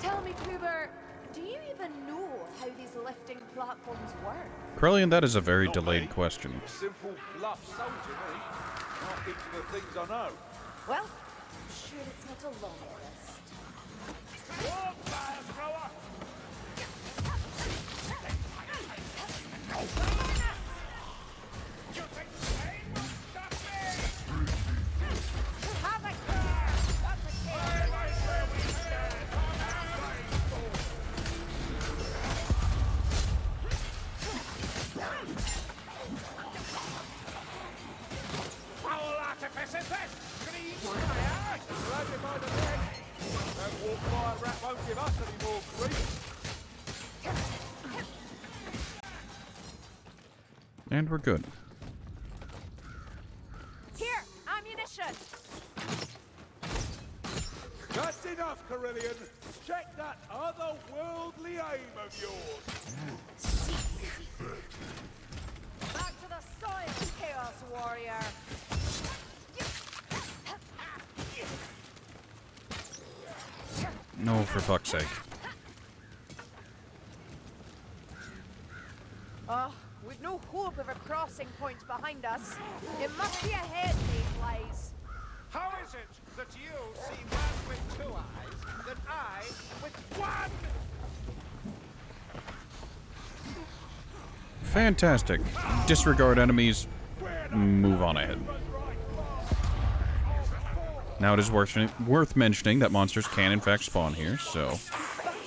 Tell me, Kuber, do you even know how these lifting platforms work? Krellian, that is a very Not delayed me. question. Simple bluff soldier, me. Not into the things I know. Well, I'm sure it's not a long list. Walk, fire thrower! You think pain will stop me? Have a care! That's a care! Where we stand on our way. Foul artifice is this! Green fire! Grab him by the neck. That walk fire rat won't give us any more grief. And we're good. Here, ammunition! That's enough, Carillion. Check that otherworldly aim of yours. Back to the soil, Chaos Warrior! No, for fuck's sake. Oh, with no hope of a crossing point behind us, it must be ahead, mayflies. How is it that you see man with 2 eyes, than I with 1? Fantastic. Disregard enemies. Move on ahead. Now it is worth mentioning that monsters can in fact spawn here, so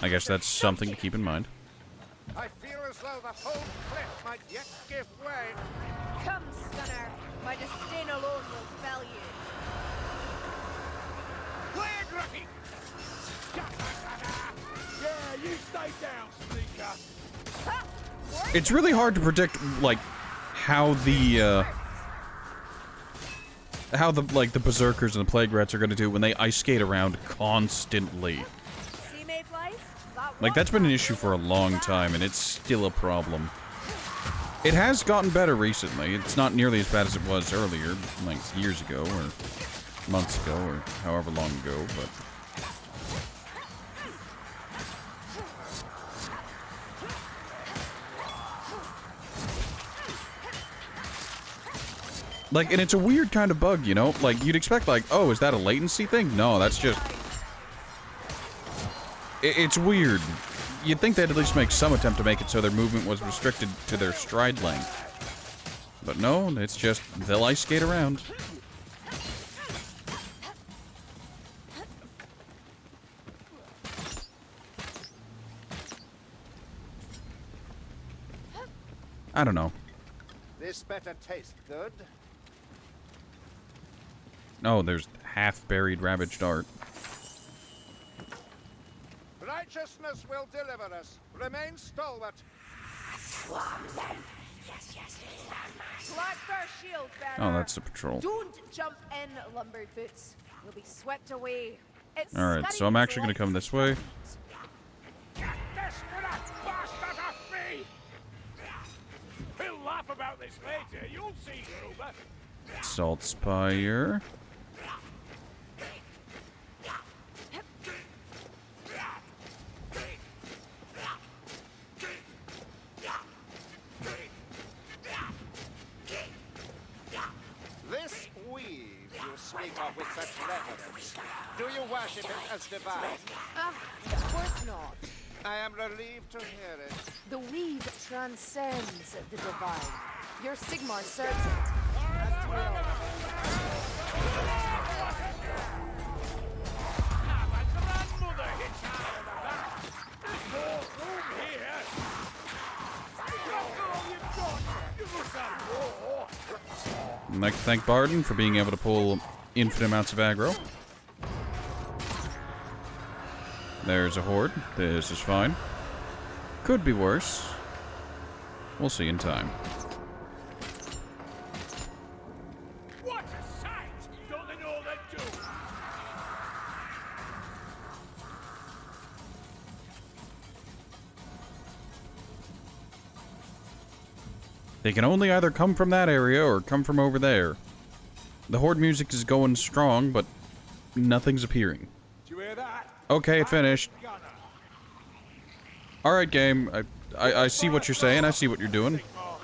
I guess that's something to keep in mind. I feel as though the whole cliff might yet give way. Come, Scunner. My disdain alone will fell you. Clear, Grucky! Yeah, you stay down, sneaker. Ha! It's really hard to predict, like, how the the berserkers and the plague rats are gonna do when they ice skate around constantly. See mayflies? Like, that's been an issue for a long time, and it's still a problem. It has gotten better recently. It's not nearly as bad as it was earlier, like years ago, or months ago, or however long ago, but... Like, and it's a weird kind of bug, you know? Like, you'd expect, like, oh, is that a latency thing? No, that's just... It's weird. You'd think they'd at least make some attempt to make it so their movement was restricted to their stride length. But no, it's just, they'll ice skate around. I don't know. This better taste good. Oh, there's half-buried ravaged art. Righteousness will deliver us. Remain stalwart. Black Bear Shield bearer. Oh, that's the patrol. Don't jump in, lumberboots. You'll be swept away. It's Alright, so I'm actually gonna come this way. Get this little bastard off me! We'll laugh about this later, you'll see, Gruber. Salt Spire. This weave you speak of with such reverence, do you worship it as divine? Of course not. I am relieved to hear it. The weave transcends the divine. Your Sigmar serves it. As do we all. I'd like to thank Barden for being able to pull infinite amounts of aggro. There's a horde. This is fine. Could be worse. We'll see in time. What a sight! Don't they know they do? They can only either come from that area or come from over there. The horde music is going strong, but nothing's appearing. Do you hear that? Okay, it finished. Gunner. Alright, game. I see what you're saying. I see what you're doing. I'll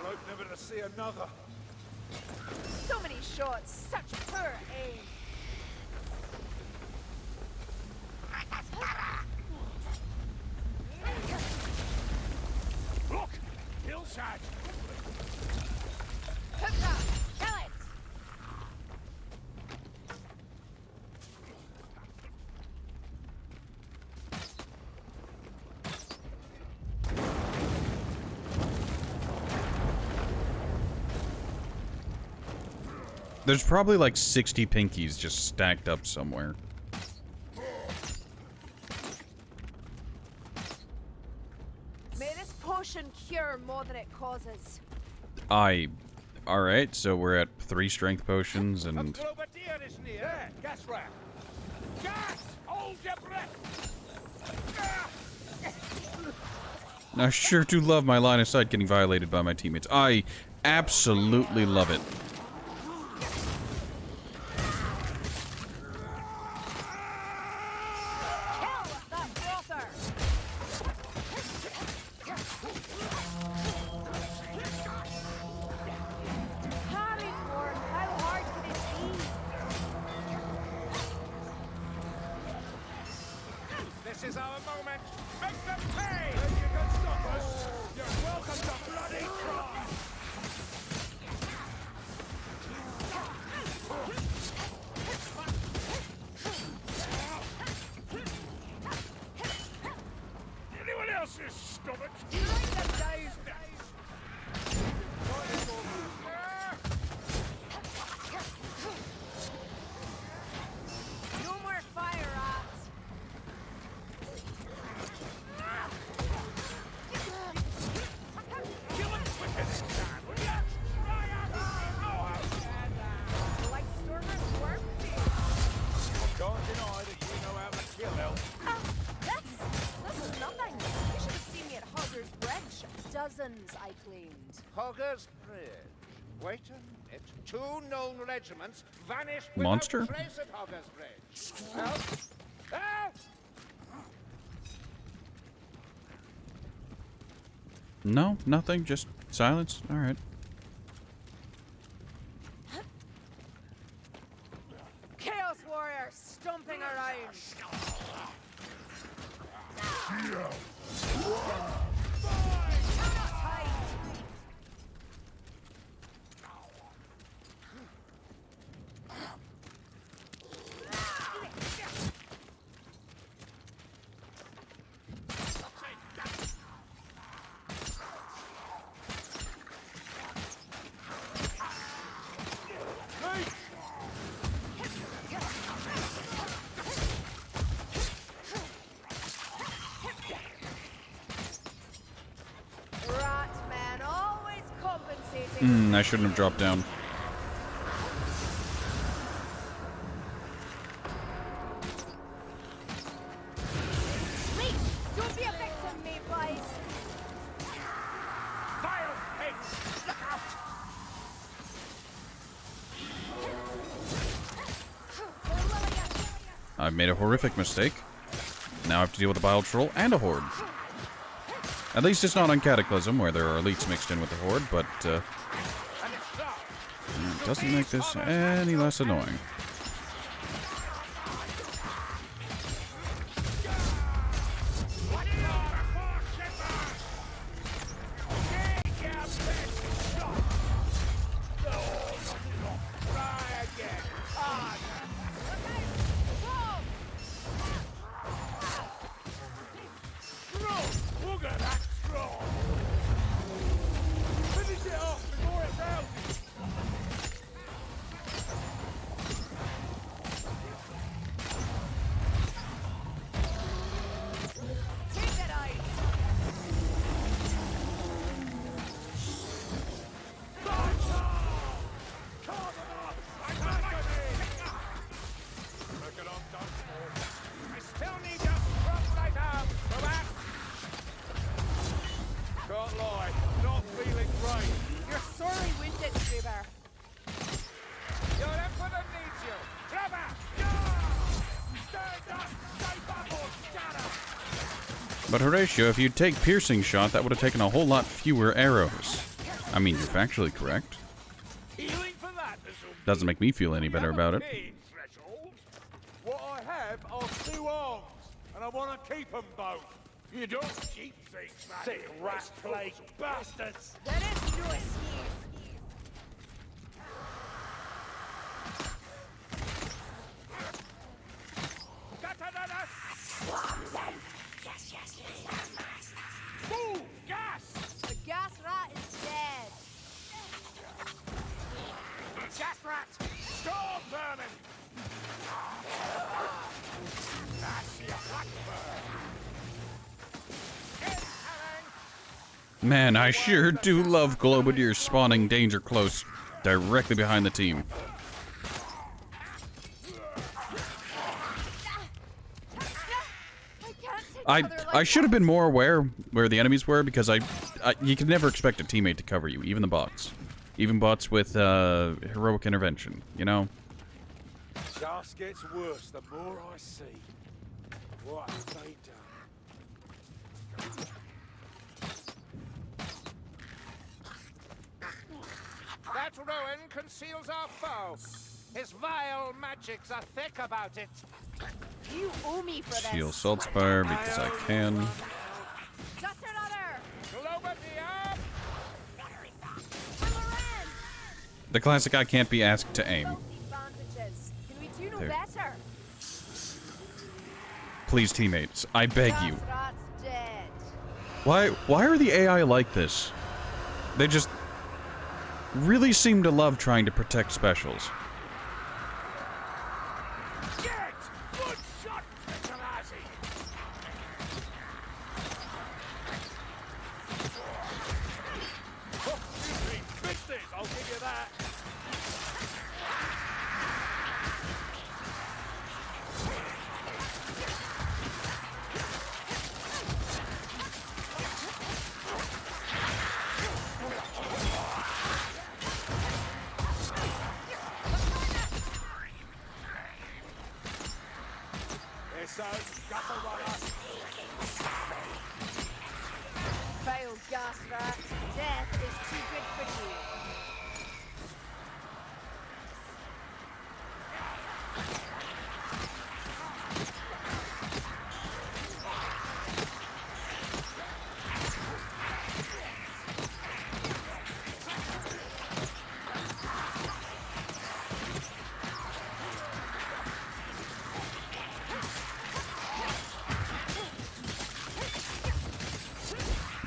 hope never to see another. So many shots, such poor aim. Look! Hillside! Hookah! Kill it! There's probably like 60 pinkies just stacked up somewhere. May this potion cure more than it causes. Alright, so we're at 3 strength potions A and... Grover deer is near. There, gas rat. Gas! Hold your breath! I sure do love my line of sight getting violated by my teammates. I absolutely love it. Kill that brother! Harry Ford, how hard can it be? This is our moment. Make them pay! You can stop us. You're welcome to bloody try. dozens I claimed. Hogger's Bridge. Wait a minute. 2 known regiments vanished Monster? without trace at Hogger's Bridge. Help! Help! No, nothing. Just silence. All right. Chaos warriors stomping around. Cannot hide. Ratman always compensating. I shouldn't have dropped down. Leech, don't be a victim, mayflies. Vile pigs! Look out! I've made a horrific mistake. Now I have to deal with a bile troll and a horde. At least it's not on Cataclysm, where there are elites mixed in with the horde, but it doesn't make this any less annoying. Look at that straw! Finish it off before it's out! Take that out. I still need your strong right arm. Go back. Can't lie, not feeling great. You're sorely wounded, Struber. Your Emperor needs you. Trevor! Stand up! Stay back or scatter! But Horatio, if you'd take piercing shot, that would have taken a whole lot fewer arrows. I mean, you're factually correct. Healing for that, there's some Doesn't make me feel any better about it. pain threshold. What I have are 2 arms, and I want to keep them both. You don't keep things, man. Sick rat plague bastards! There is no escape. Got another? Ooh, gas! The gas rat is dead. Gas rat! Storm vermin! That's your blackbird! Man, I sure do love Globadier spawning danger close, directly behind the team. I can't take another I should have been more aware where the enemies were, because you can never expect a teammate to cover you, even the bots. Even bots with heroic intervention, you know? Just gets worse the more I see. What have they done? That ruin conceals our foe. His vile magics are thick about it. You owe me for this. Heal Saltspire because I can. That's another. Globadier! Loren. The classic I can't be asked to aim. Bandages. Can we do no There. better? Please, teammates, I beg you. Gas rat's dead. Why are the AI like this? They just really seem to love trying to protect specials. Get! Good shot, Michelazzi! Oh, excuse me, business, I'll give you that. Vile gas rat. Death is too good for you.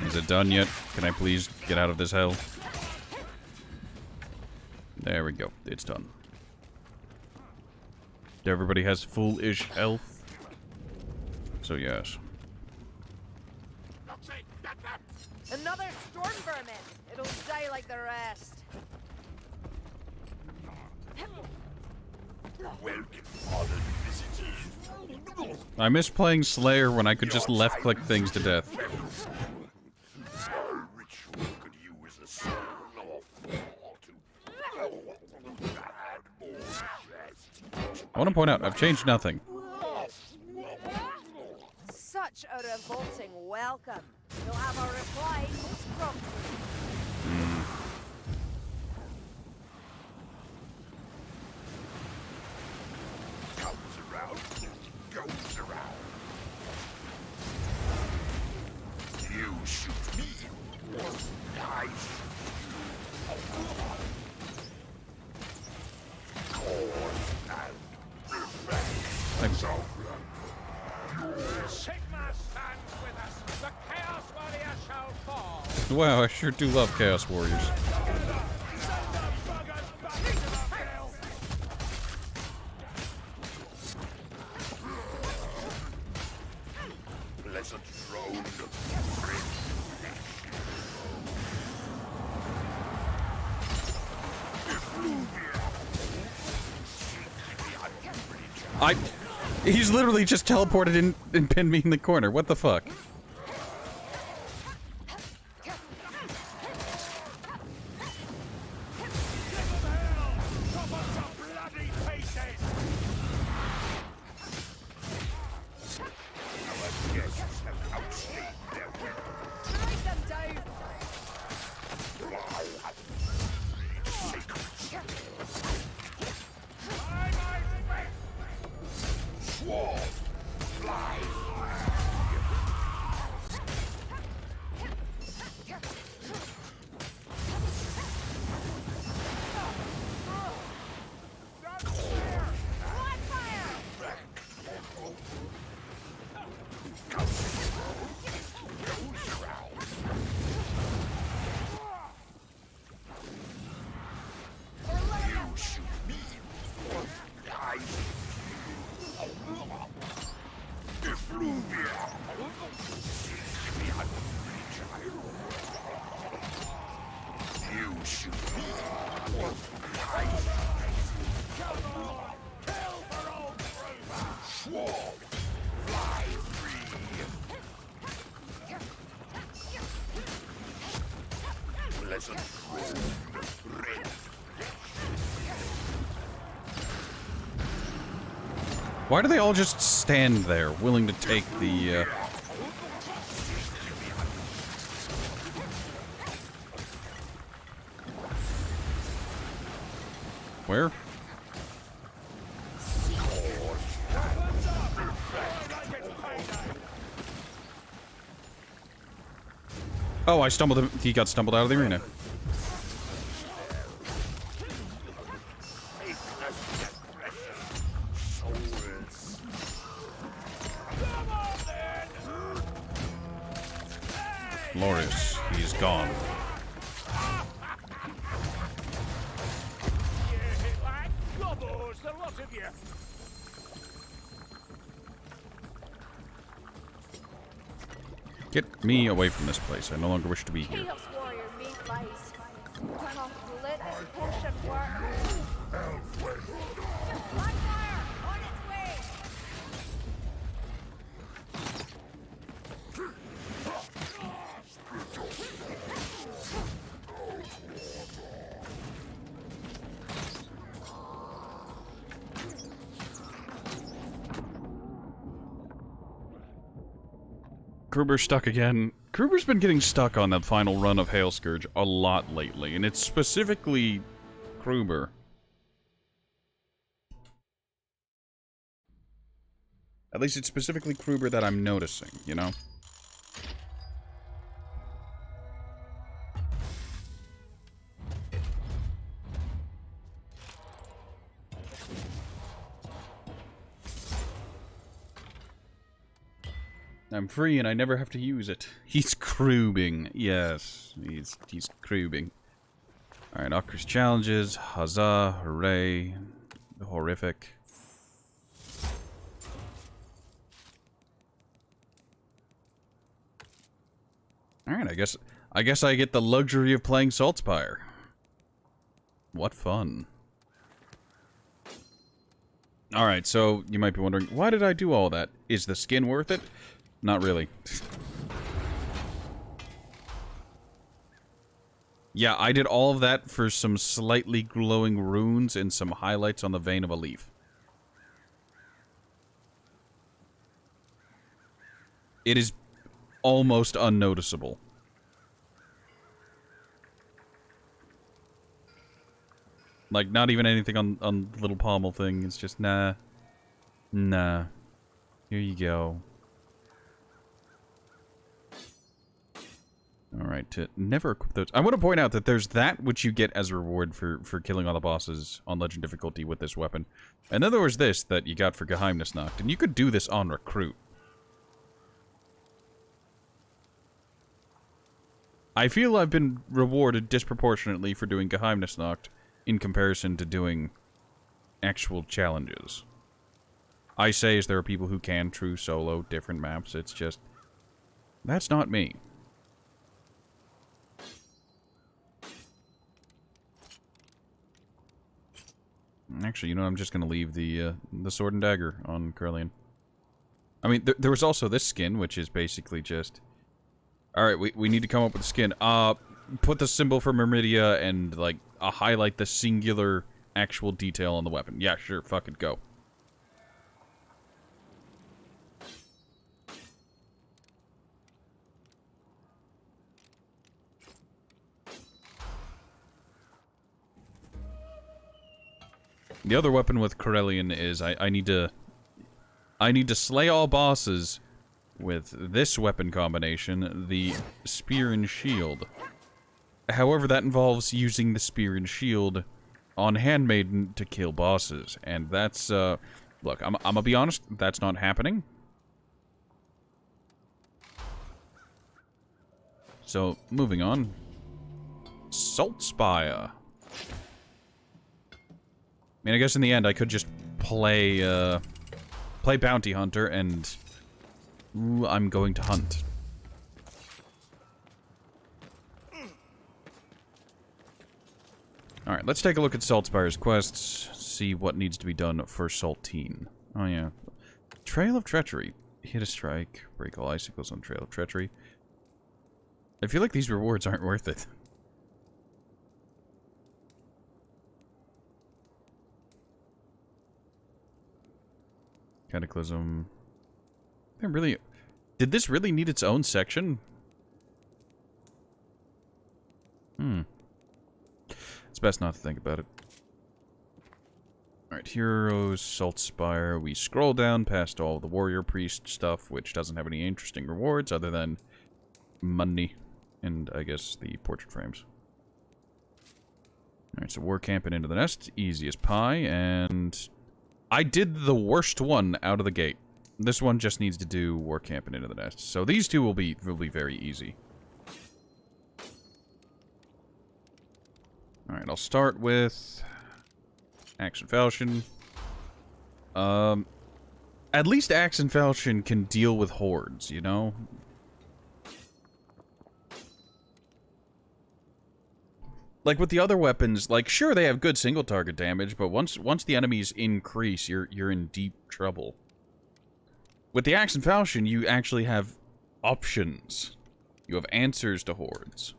Is it done yet? Can I please get out of this hell? There we go. It's done. Everybody has full-ish health. So yes. Another storm vermin. It'll die like the rest. I miss playing Slayer when I could just left-click things to death. I want to point out, I've changed nothing. Such a revolting welcome. You'll have a reply most promptly. Goes around. You shoot me. Nice. Sigma stands with us. The Chaos Warrior shall fall. Wow, I sure do love Chaos Warriors. Pleasant road. He's literally just teleported in and pinned me in the corner. What the fuck? Strike them down. Why do they all just stand there, willing to take the, Where? Oh, I stumbled. He got stumbled out of the arena. Glorious. He's gone. Get me away from this place. I no longer wish to be here. Chaos Warrior mate lies. Oh, let this potion work. Blackfire on its way. Kruber's stuck again. Kruber's been getting stuck on that final run of Hail Scourge a lot lately, and it's specifically Kruber. At least it's specifically Kruber that I'm noticing, you know? I'm free and I never have to use it. He's crubing. Yes, he's crubing. Alright, Ocar's challenges. Huzzah, hooray, horrific. Alright, I guess I get the luxury of playing Saltspire. What fun. Alright, so you might be wondering, why did I do all that? Is the skin worth it? Not really. Yeah, I did all of that for some slightly glowing runes and some highlights on the vein of a leaf. It is almost unnoticeable. Like, not even anything on the little pommel thing. It's just, nah. Nah. Here you go. Alright, to never equip those. I want to point out that there's that which you get as a reward for killing all the bosses on Legend difficulty with this weapon. And then there was this that you got for Geheimnisnacht. And you could do this on Recruit. I feel I've been rewarded disproportionately for doing Geheimnisnacht in comparison to doing actual challenges. I say as there are people who can true solo different maps. It's just, that's not me. Actually, you know, I'm just gonna leave the sword and dagger on Corellian. I mean, there was also this skin, which is basically just... Alright, we need to come up with a skin. Put the symbol for Myrmidia and, like, highlight the singular actual detail on the weapon. Yeah, sure, fuck it, go. The other weapon with Corellian is I need to slay all bosses with this weapon combination, the Spear and Shield. However, that involves using the Spear and Shield on Handmaiden to kill bosses, and that's look, I'm gonna be honest, that's not happening. So, moving on. Saltspire. I mean, I guess in the end I could just play Bounty Hunter and... Ooh, I'm going to hunt. Alright, let's take a look at Saltspire's quests, see what needs to be done for Saltine. Oh yeah. Trail of Treachery. Hit a strike, break all icicles on Trail of Treachery. I feel like these rewards aren't worth it. Cataclysm. Did this really need its own section? It's best not to think about it. Alright, Heroes, Saltspire. We scroll down past all the Warrior Priest stuff, which doesn't have any interesting rewards other than money and, I guess, the portrait frames. Alright, so War Camp and Into the Nest. Easy as pie, and... I did the worst one out of the gate. This one just needs to do War Camp and Into the Nest. So these two will be very easy. Alright, I'll start with Axe and Falchion. At least Axe and Falchion can deal with hordes, you know? Like with the other weapons, like sure they have good single target damage, but once the enemies increase, you're in deep trouble. With the Axe and Falchion, you actually have options. You have answers to hordes.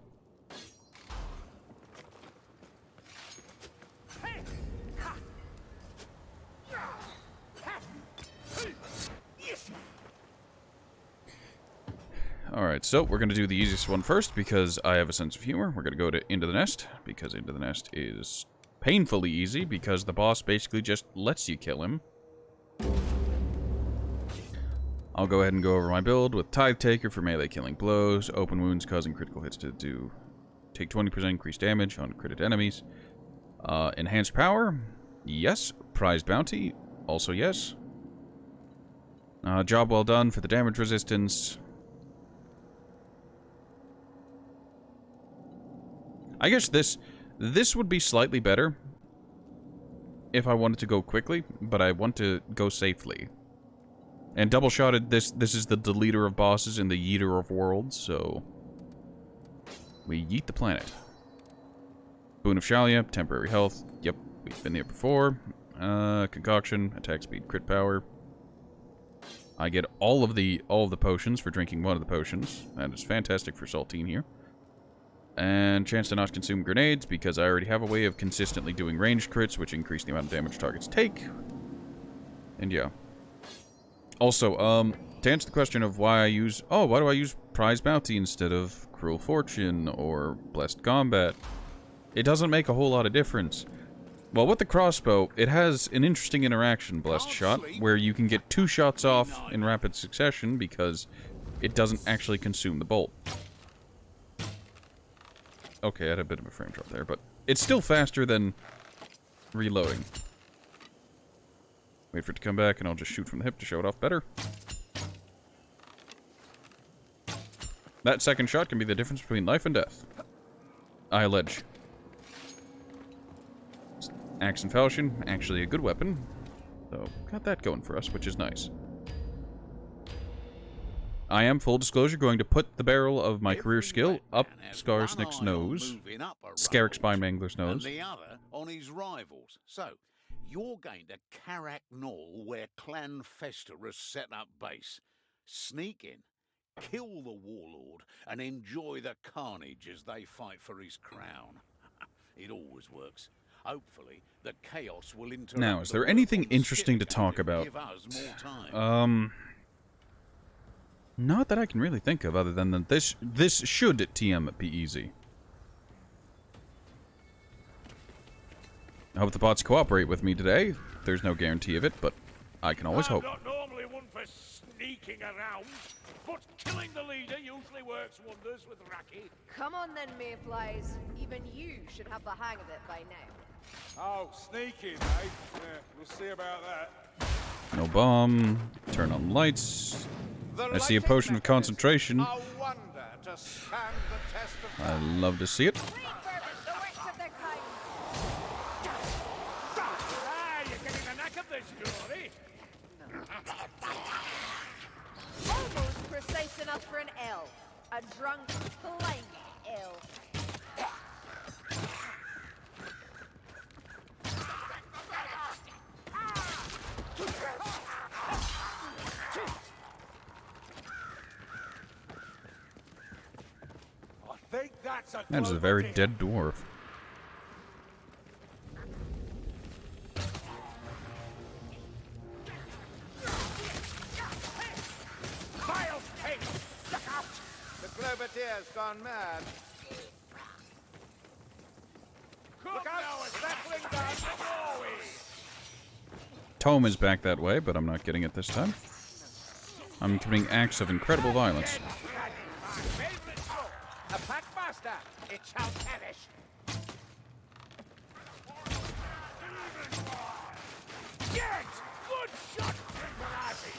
Alright, so we're going to do the easiest one first because I have a sense of humor. We're going to go to Into the Nest because Into the Nest is painfully easy because the boss basically just lets you kill him. I'll go ahead and go over my build with Tithe Taker for melee killing blows, open wounds causing critical hits to take 20% increased damage on critted enemies. Enhanced power, yes. Prized bounty, also yes. Job well done for the damage resistance. I guess this would be slightly better if I wanted to go quickly, but I want to go safely. And double-shotted, this is the deleter of bosses and the yeeter of worlds, so we yeet the planet. Boon of Shalia, temporary health. Yep, we've been there before. Concoction, attack speed, crit power. I get all of the potions for drinking one of the potions. That is fantastic for Saltine here. And chance to not consume grenades, because I already have a way of consistently doing ranged crits, which increase the amount of damage targets take. And yeah. Also, to answer the question of why I use... Oh, why do I use Prize Bounty instead of Cruel Fortune or Blessed Combat? It doesn't make a whole lot of difference. Well, with the crossbow, it has an interesting interaction, Blessed Shot, where you can get 2 shots off in rapid succession because it doesn't actually consume the bolt. Okay, I had a bit of a frame drop there, but it's still faster than reloading. Wait for it to come back, and I'll just shoot from the hip to show it off better. That second shot can be the difference between life and death. I allege. Axe and Falchion, actually a good weapon. So, got that going for us, which is nice. I am, full disclosure, going to put the barrel of my career skill up Skarsnik's nose. Scarrick Spine-Mangler's nose. And the other on his rivals. So, you're going to Carrack Knoll, where Clan Fester has set up base. Sneak in, kill the warlord, and enjoy the carnage as they fight for his crown. It always works. Hopefully, the chaos will interrupt. Now, is there anything interesting to talk about? Not that I can really think of, other than that this should TM be easy. I hope the bots cooperate with me today. There's no guarantee of it, but I can always hope. I'm not normally one for sneaking around, but killing the leader usually works wonders with Raki. Come on then, Mayflies. Even you should have the hang of it by now. Oh, sneaking, eh? Yeah, we'll see about that. No bomb. Turn on lights. I see a potion of concentration. A wonder to stand the test of I love to see it. Wait for the worst of their kind. Ah, you're getting the knack of this, Glory. Almost precise enough for an elf. A drunk, blind elf. I think that's a That is a very dead dwarf. Miles Payne! Look out! The Globadier's gone mad. Look out! Battling down the Norway! Tome is back that way, but I'm not getting it this time. I'm committing acts of incredible violence. My favorite book, a packmaster, it shall perish. Get! Good shot, Grimperati!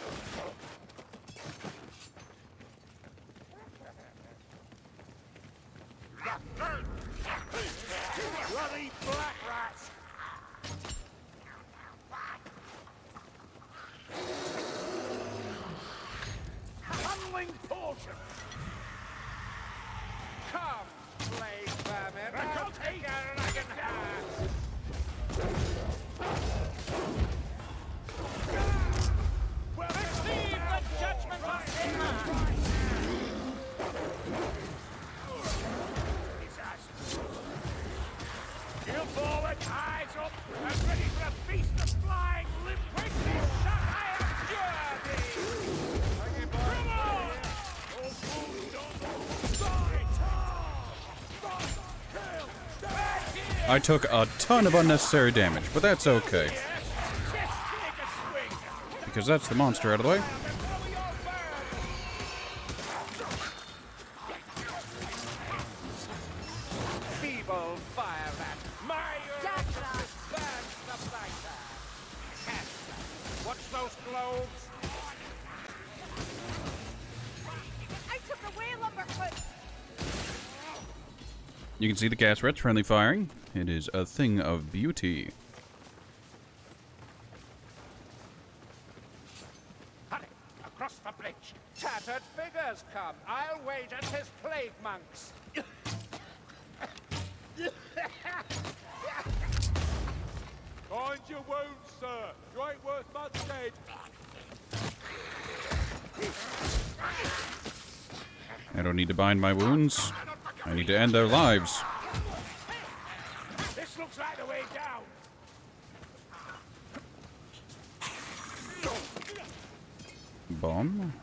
Bloody black rats! Tunneling portion! Come, blade vermin. I'll take your dragon hat! Well, receive the judgment of Sigma! You forward, eyes up, and ready for a feast of flying limpets! I abjure thee! Come on! All fools I took a ton of unnecessary damage, but that's okay. Because that's the monster out of the way. Feeble fire rat. My Watch those globes. I took away Lumberfoot. You can see the gas rats friendly firing. It is a thing of beauty. Hurry, across the bridge. Tattered figures come. I'll wager 'tis plague monks. Mind your wounds, sir. You ain't worth much dead. I don't need to bind my wounds. I need to end their lives. This looks like the way down. Bomb.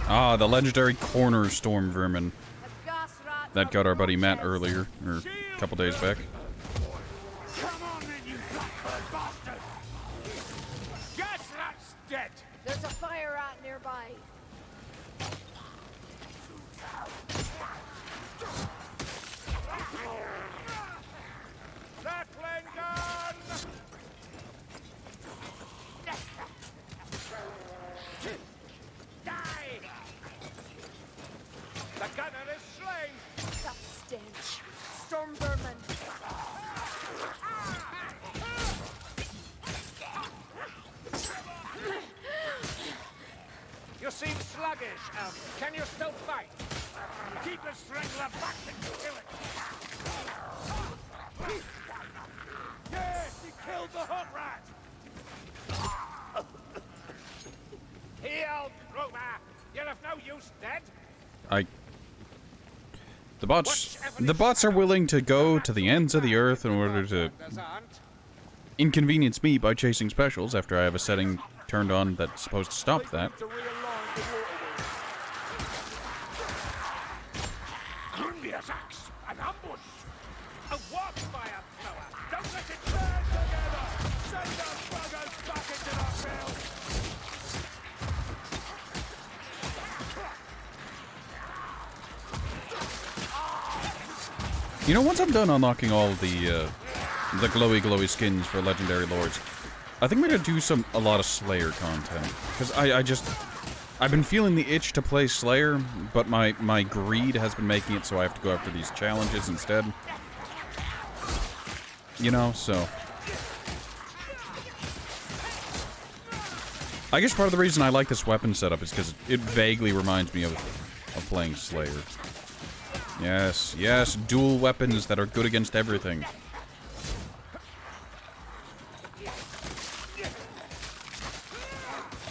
Ah, the legendary corner storm vermin. A gas rat. That got our buddy Matt earlier, or a couple days back. Come on then, you blackbird bastard! Gas rat's dead! There's a fire rat nearby. Rattling gun! Die! The gunner is slain! That stench. Storm vermin. You seem sluggish, Elf. Can you still fight? Keep the strangler back and kill it! Yes, he killed the hot rat! Heal, Grover! You're of no use dead! The bots are willing to go to the ends of the earth in order to inconvenience me by chasing specials after I have a setting turned on that's supposed to stop that. To realign the waterways. Grimbia's axe! An ambush! A warp fire thrower! Don't let it burn together! Send those buggers back into the field! You know, once I'm done unlocking all the glowy skins for legendary lords, I think we're gonna do a lot of Slayer content. Because I've been feeling the itch to play Slayer, but my greed has been making it so I have to go after these challenges instead. You know, so. I guess part of the reason I like this weapon setup is because it vaguely reminds me of playing Slayer. Yes, yes, dual weapons that are good against everything.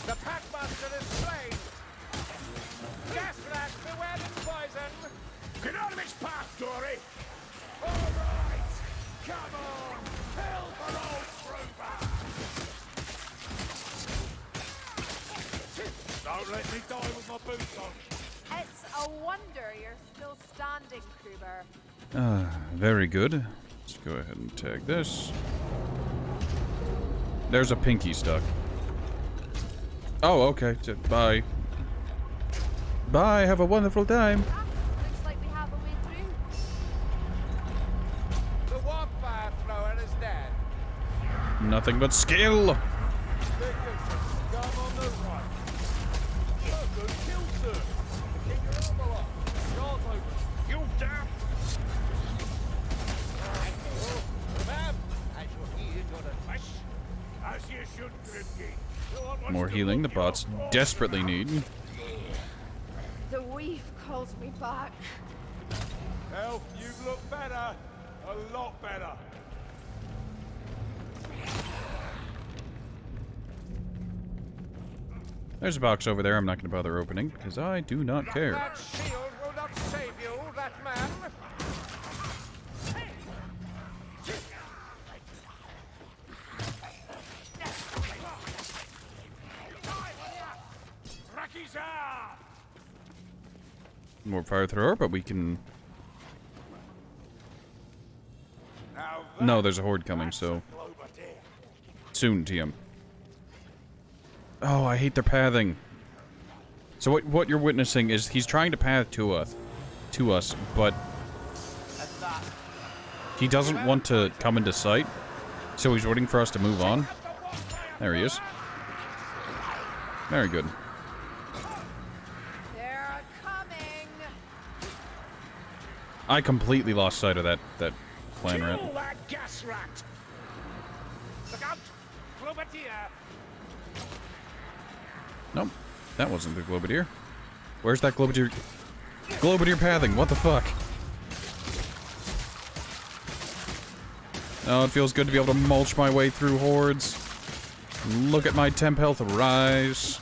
The packmaster is slain! Gas rat, beware the poison! Get out of its path, Dory! Alright! Come on! Kill for old Trooper! Don't let me die with my boots on! It's a wonder you're still standing, Kruber. Very good. Let's go ahead and tag this. There's a pinky stuck. Oh, okay. Bye. Bye, have a wonderful time. Looks like we have a way through. The warp fire thrower is dead. Nothing but skill. There goes some scum on the right. Oh, good kill, sir. Keep your elbow up. Guards open. You damn! Ma'am, I shall heed your advice. As you should, Grimgate. No one wants More to healing the look you bots up. desperately need. The weave calls me back. Elf, you look better. A lot better. There's a box over there I'm not going to bother opening because I do not care. That shield will not save you, that man. More fire thrower, but we can... Now No, there's a horde coming, that's so... a Glober deer. Soon, TM. Oh, I hate their pathing. So what you're witnessing is he's trying to path to us, but he doesn't want to come into sight, so he's waiting for us to move on. There he is. Very good. They're coming. I completely lost sight of that clan rat. Kill that gas rat! Look out! Glober deer! Nope, that wasn't the Globadeer. Where's that Globadeer? Globadeer pathing, what the fuck? Oh, it feels good to be able to mulch my way through hordes. Look at my temp health rise.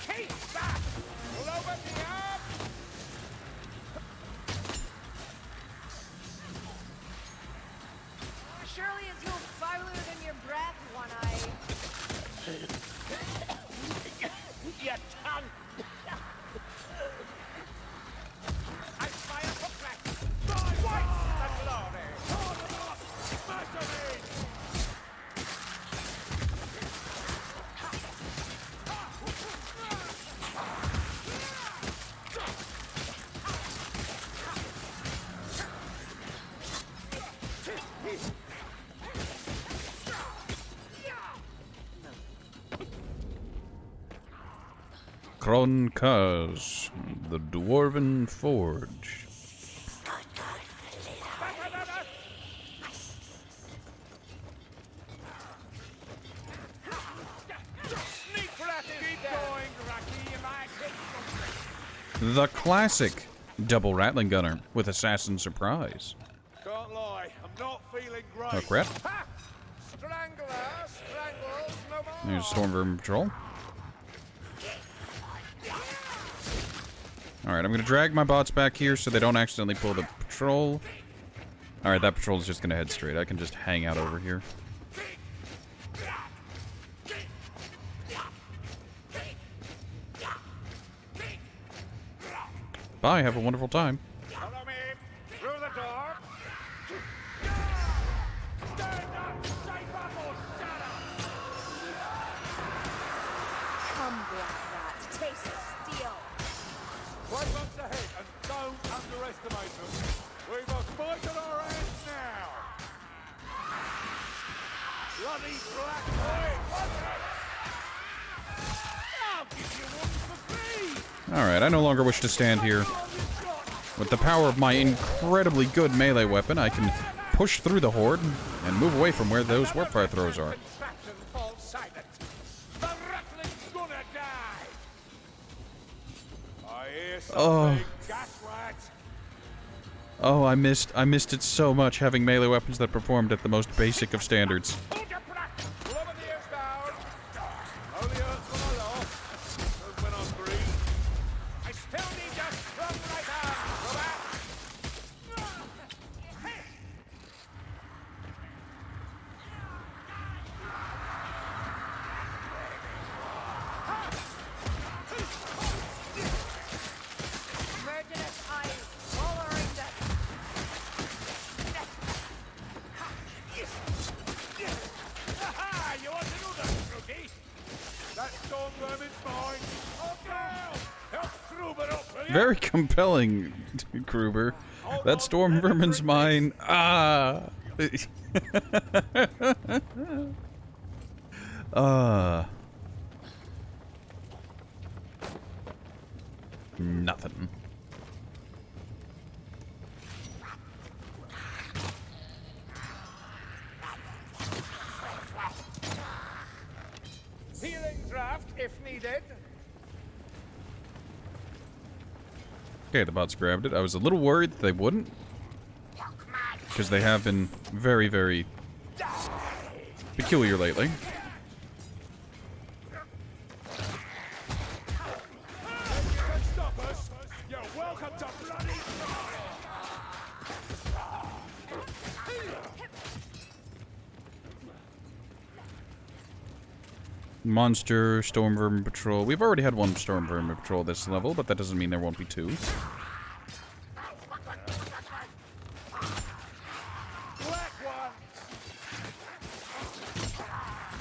Keep that! Glober deer! Surely it's no fouler than your breath, One Eye. Your tongue! I fire for crack! Twice the glory! Smash them in! Kronkaz, the Dwarven Forge. Sneak rat, keep going, Rocky, you might hit something. The classic double Rattling Gunner with Assassin Surprise. Can't lie, I'm not feeling great. Oh crap. Ha! Strangler, strangles, no more. There's Storm Vermin Patrol. Alright, I'm gonna drag my bots back here so they don't accidentally pull the patrol. Alright, that patrol is just gonna head straight. I can just hang out over here. Bye, have a wonderful time. Follow me through the door. Stand up, shape up, or shut up. Come, black rat. Taste of steel. Right months ahead, and don't underestimate them. We've got fight on our hands now. Bloody black boy! I'll give you one for free! Alright, I no longer wish to stand here. With the power of my incredibly good melee weapon, I can push through the horde and move away from where those warpfire throws are. Contraption falls silent. The rattling's gonna die. I hear Oh. something, gas rat. Oh, I missed it so much having melee weapons that performed at the most basic of standards. Hold your breath. Glober deer's down. Only hurts when I laugh. Does when I'm green. I still need your strong right arm. Go back. Murderous eyes all around us. Aha! You want to do that, Fruity? That storm vermin's mine. Oh, girl! Help Gruber up, will you? Very compelling, Gruber. That storm vermin's mine. Ah. Nothing. Healing draft, if needed. Okay, the bots grabbed it. I was a little worried that they wouldn't. Because they have been very, very peculiar lately. You can stop us. You're welcome to bloody... Monster, Storm Vermin Patrol. We've already had one Storm Vermin Patrol this level, but that doesn't mean there won't be two.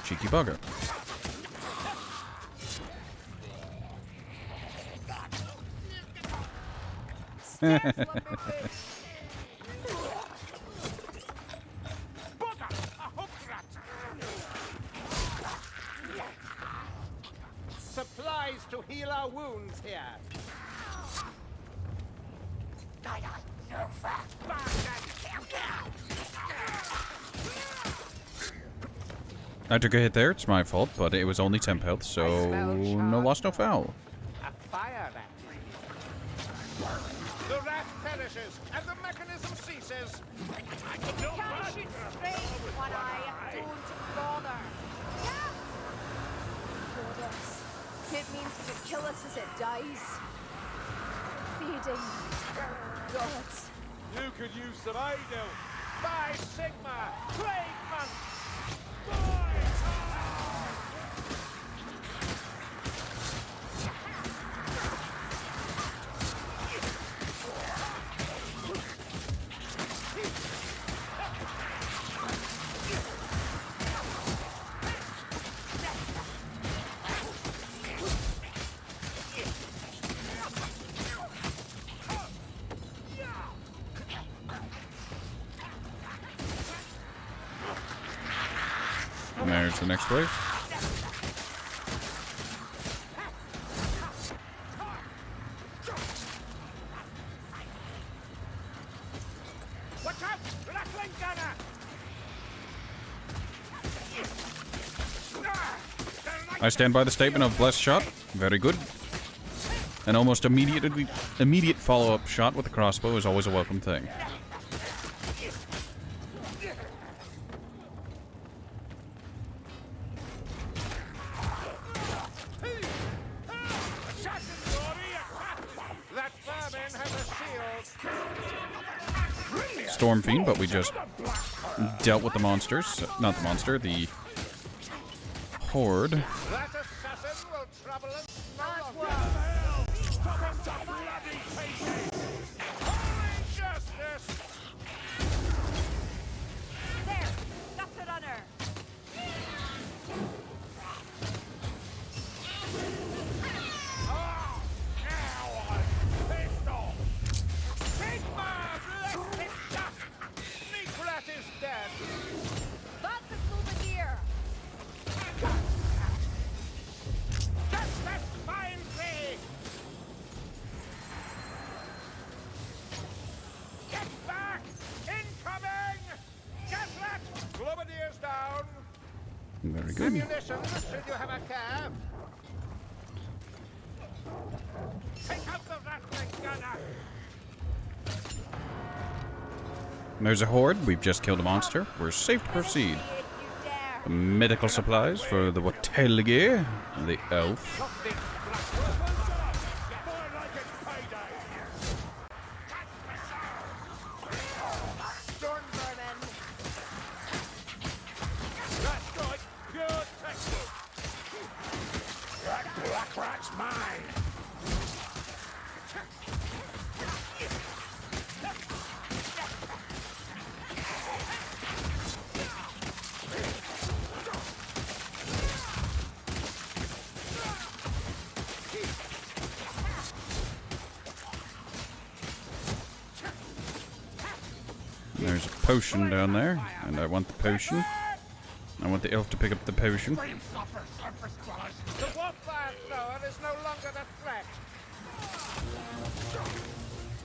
Cheeky bugger. Supplies to heal our wounds here. I took a hit there, it's my fault, but it was only temp health, so no loss, no foul. A fire rat. The rat perishes and the mechanism ceases. If you can't shoot straight, one eye, don't bother. Yeah. Goddess. It means to kill us as it dies. Feeding. Gods. You could use some aid help. By Sigma, Plague Month. And there's the next wave. Watch out! Rattling gunner! I stand by the statement of blessed shot. Very good. An almost immediate follow-up shot with the crossbow is always a welcome thing. That vermin has a shield. Storm Fiend, but we just dealt with the monsters. Not the monster, the horde. That assassin will trouble us no longer. Holy justice! There. Got the runner. Oh, now I'm pissed off. Sigma, let it duck. Sneak rat is dead. That's a Glubadir. Just as fine thee. Get back! Incoming! Get that! Globadir's down. Very good. Ammunition, should you have a care. Take out the rattling gunner. There's a horde. We've just killed a monster. We're safe to proceed. If you dare. Medical supplies for the Watelgi, the elf. Storm vermin. That's right. Pure textbook. That black rat's mine. There's a potion down there, and I want the potion. I want the elf to pick up the potion. The warfire thrower is no longer the threat.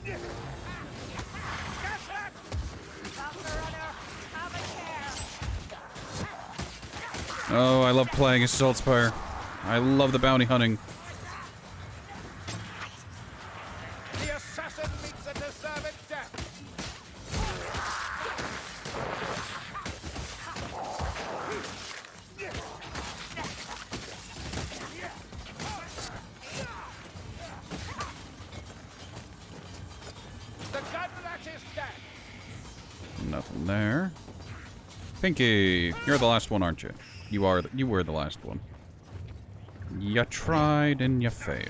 Get that! Got the runner. Have a care. Oh, I love playing as Saltspire. I love the bounty hunting. The assassin meets a deserved death. The gun rat is dead. Nothing there. Pinky, you're the last one, aren't you? You were the last one. You tried and you failed.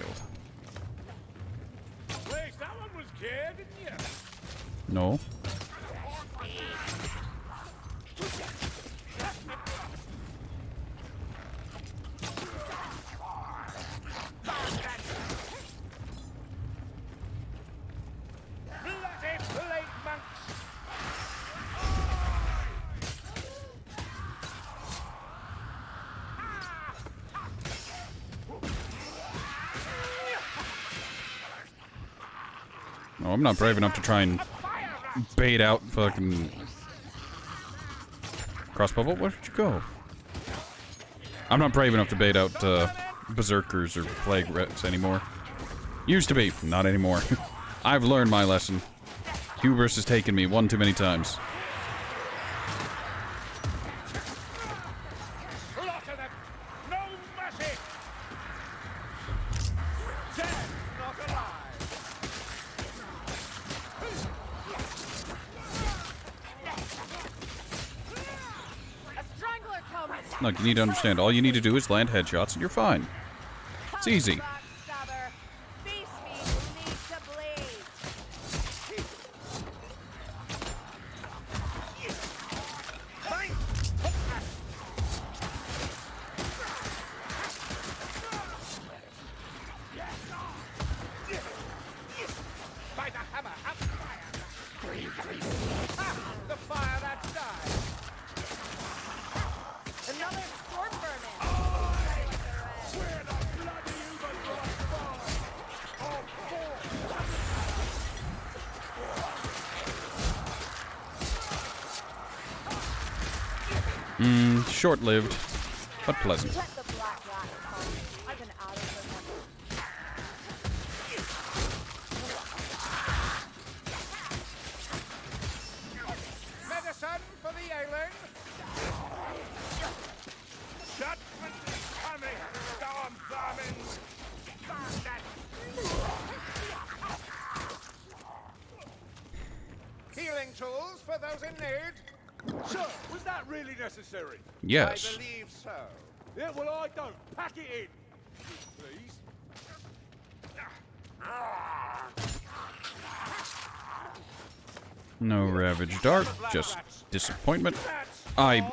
At least that one was geared, didn't you? No. Bloody plague monks! No, I'm not brave enough to try and bait out fucking crossbow. Where'd you go? I'm not brave enough to bait out berserkers or plague rats anymore. Used to be, not anymore. I've learned my lesson. Hubris has taken me one too many times. Slaughter them! No mercy! Dead, not alive! A strangler comes! Look, you need to understand, all you need to do is land headshots and you're fine. It's easy. Backstabber! Face me, blade to blade! By the hammer, up fire! Ah, the fire that died! Another storm vermin! Where the bloody human brought forth! Oh, Short-lived, but pleasant. Let the black rat come. I've been out of them. medicine for the ailing! Judgment is coming, storm vermin! Healing tools for those in need? Sir, was that really necessary? Yes. I believe so. Yeah, well, I don't. Pack it in, please. No Ravage Dart, just disappointment. I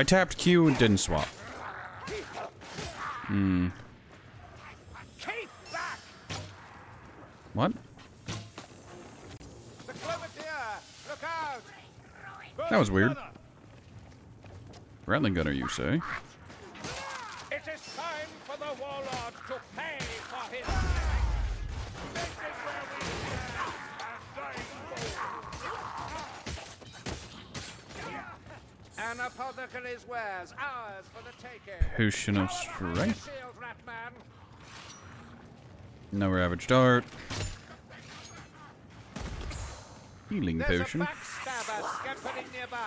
tapped Q and didn't swap. Keep back! What? The Clovertier! Look out! That was weird. Rattling gunner, you say? It is time for the warlord to pay for his This is where we stand and dying. An apothecary's wares, ours for the taking. Potion of Power Strength. shield, Ratman. No Ravage Dart. Healing There's potion. a backstabber scampering nearby.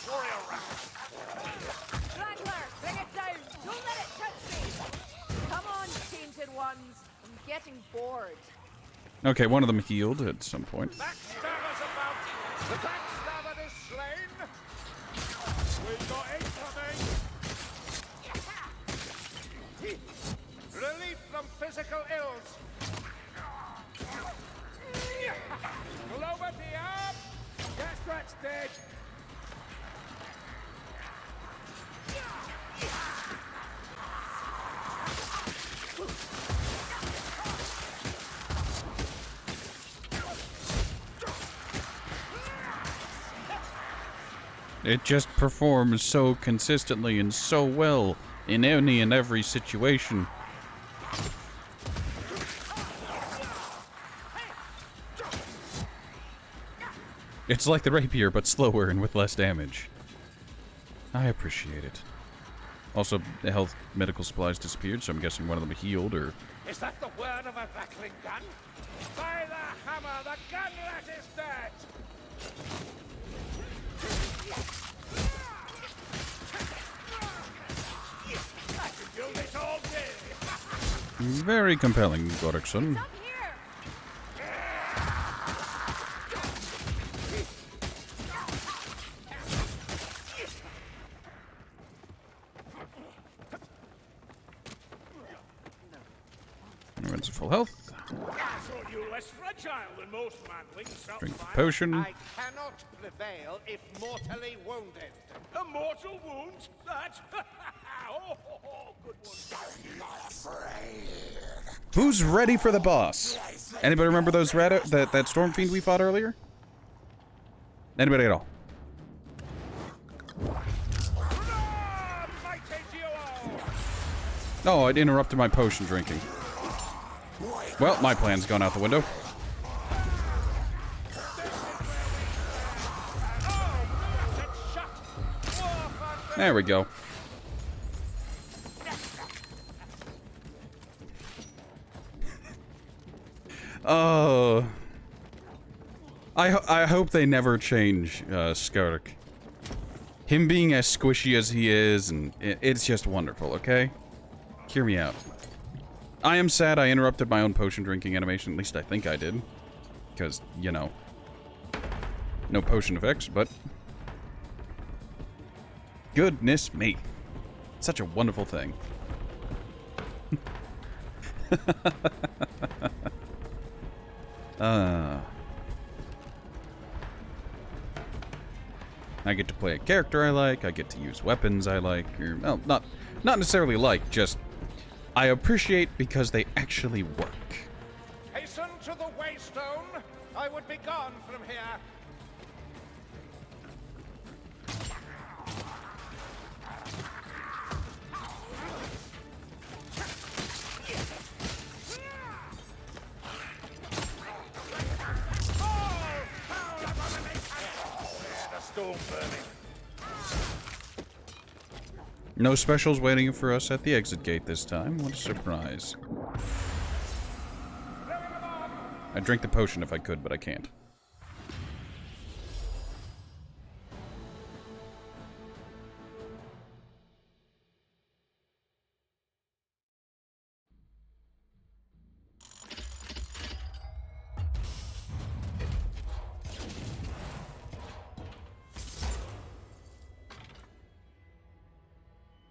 Warrior rat. Strangler, bring it down! Don't let it touch me! Come on, tainted ones! I'm getting bored. Okay, one of them healed at some point. Backstabber's about. The backstabber is slain. We got incoming. Relief from physical ills. Clovertier. Gas rat's dead. It just performs so consistently and so well in any and every situation. It's like the rapier, but slower and with less damage. I appreciate it. Also, the health medical supplies disappeared, so I'm guessing one of them healed, or... Is that the word of a rattling gun? By the hammer, the gun rat is dead! I can do this all day! Very compelling, Godrickson. Up here! Returns to full health. I thought you less fragile than most manlings. Drink the potion. I cannot prevail if mortally wounded. A mortal wound? That? Good one. Who's ready for the boss? Anybody remember those that storm fiend we fought earlier? Anybody at all? No, I'd interrupted my potion drinking. Well, my plan's gone out the window. There we go. Oh. I hope they never change Skark. Him being as squishy as he is, and it's just wonderful, okay? Hear me out. I am sad I interrupted my own potion drinking animation, at least I think I did. Because, you know, no potion effects, but goodness me. Such a wonderful thing. I get to play a character I like, I get to use weapons I like, or, well, not necessarily like, just I appreciate because they actually work. Hasten to the Waystone. I would be gone from here. No specials waiting for us at the exit gate this time. What a surprise. I'd drink the potion if I could, but I can't.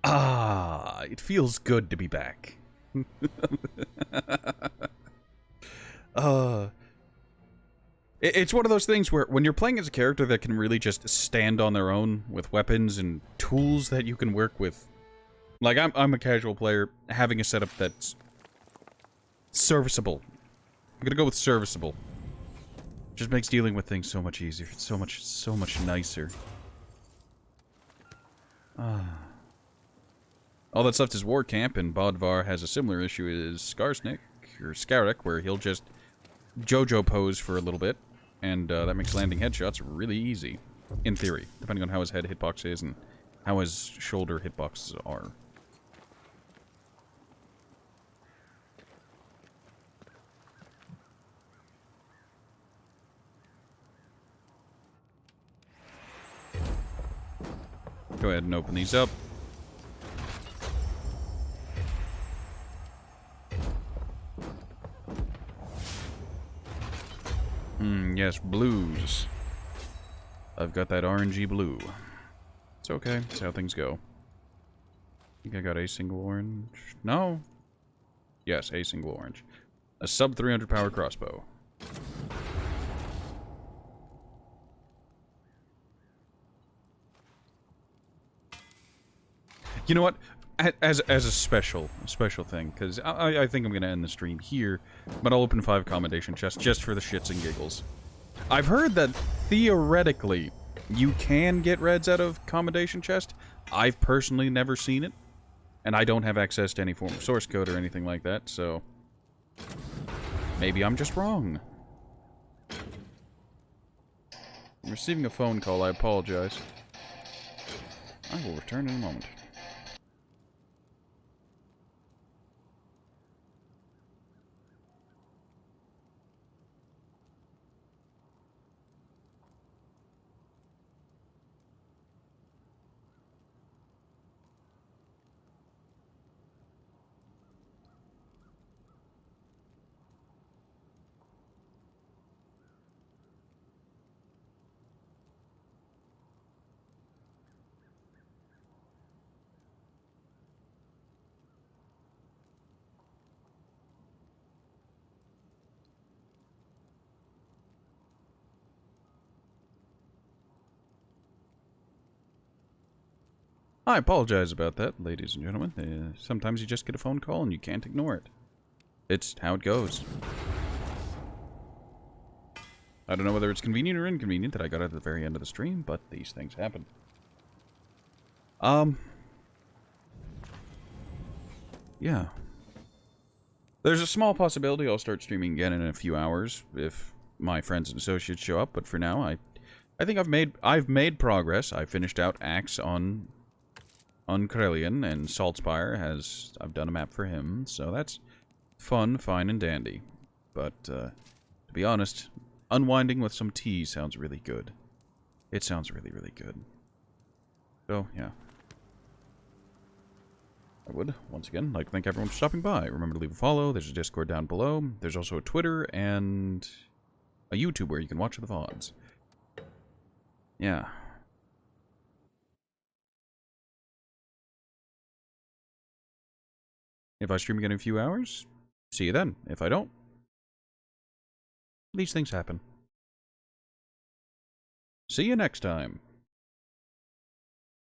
Ah, it feels good to be back. It's one of those things where when you're playing as a character that can really just stand on their own with weapons and tools that you can work with. Like, I'm a casual player, having a setup that's serviceable. I'm gonna go with serviceable. Just makes dealing with things so much easier. It's so much nicer. All that's left is War Camp, and Bodvar has a similar issue as Skarek, where he'll just JoJo pose for a little bit, and that makes landing headshots really easy, in theory, depending on how his head hitbox is and how his shoulder hitboxes are. Go ahead and open these up. Yes, blues. I've got that orangey blue. It's okay. That's how things go. I think I got a single orange. No. Yes, a single orange. A sub 300 power crossbow. You know what? As a special thing, because I think I'm going to end the stream here, but I'll open 5 commendation chests just for the shits and giggles. I've heard that theoretically you can get reds out of commendation chest. I've personally never seen it, and I don't have access to any form of source code or anything like that, so maybe I'm just wrong. I'm receiving a phone call. I apologize. I will return in a moment. I apologize about that, ladies and gentlemen. Sometimes you just get a phone call and you can't ignore it. It's how it goes. I don't know whether it's convenient or inconvenient that I got at the very end of the stream, but these things happen. Yeah. There's a small possibility I'll start streaming again in a few hours if my friends and associates show up, but for now, I think I've made progress. I finished out Axe on Krelian, and Saltspire I've done a map for him, so that's fun, fine, and dandy. But, to be honest, unwinding with some tea sounds really good. It sounds really, really good. So, yeah. I would, once again, like to thank everyone for stopping by. Remember to leave a follow. There's a Discord down below. There's also a Twitter and a YouTube where you can watch the VODs. Yeah. If I stream again in a few hours, see you then. If I don't, these things happen. See you next time.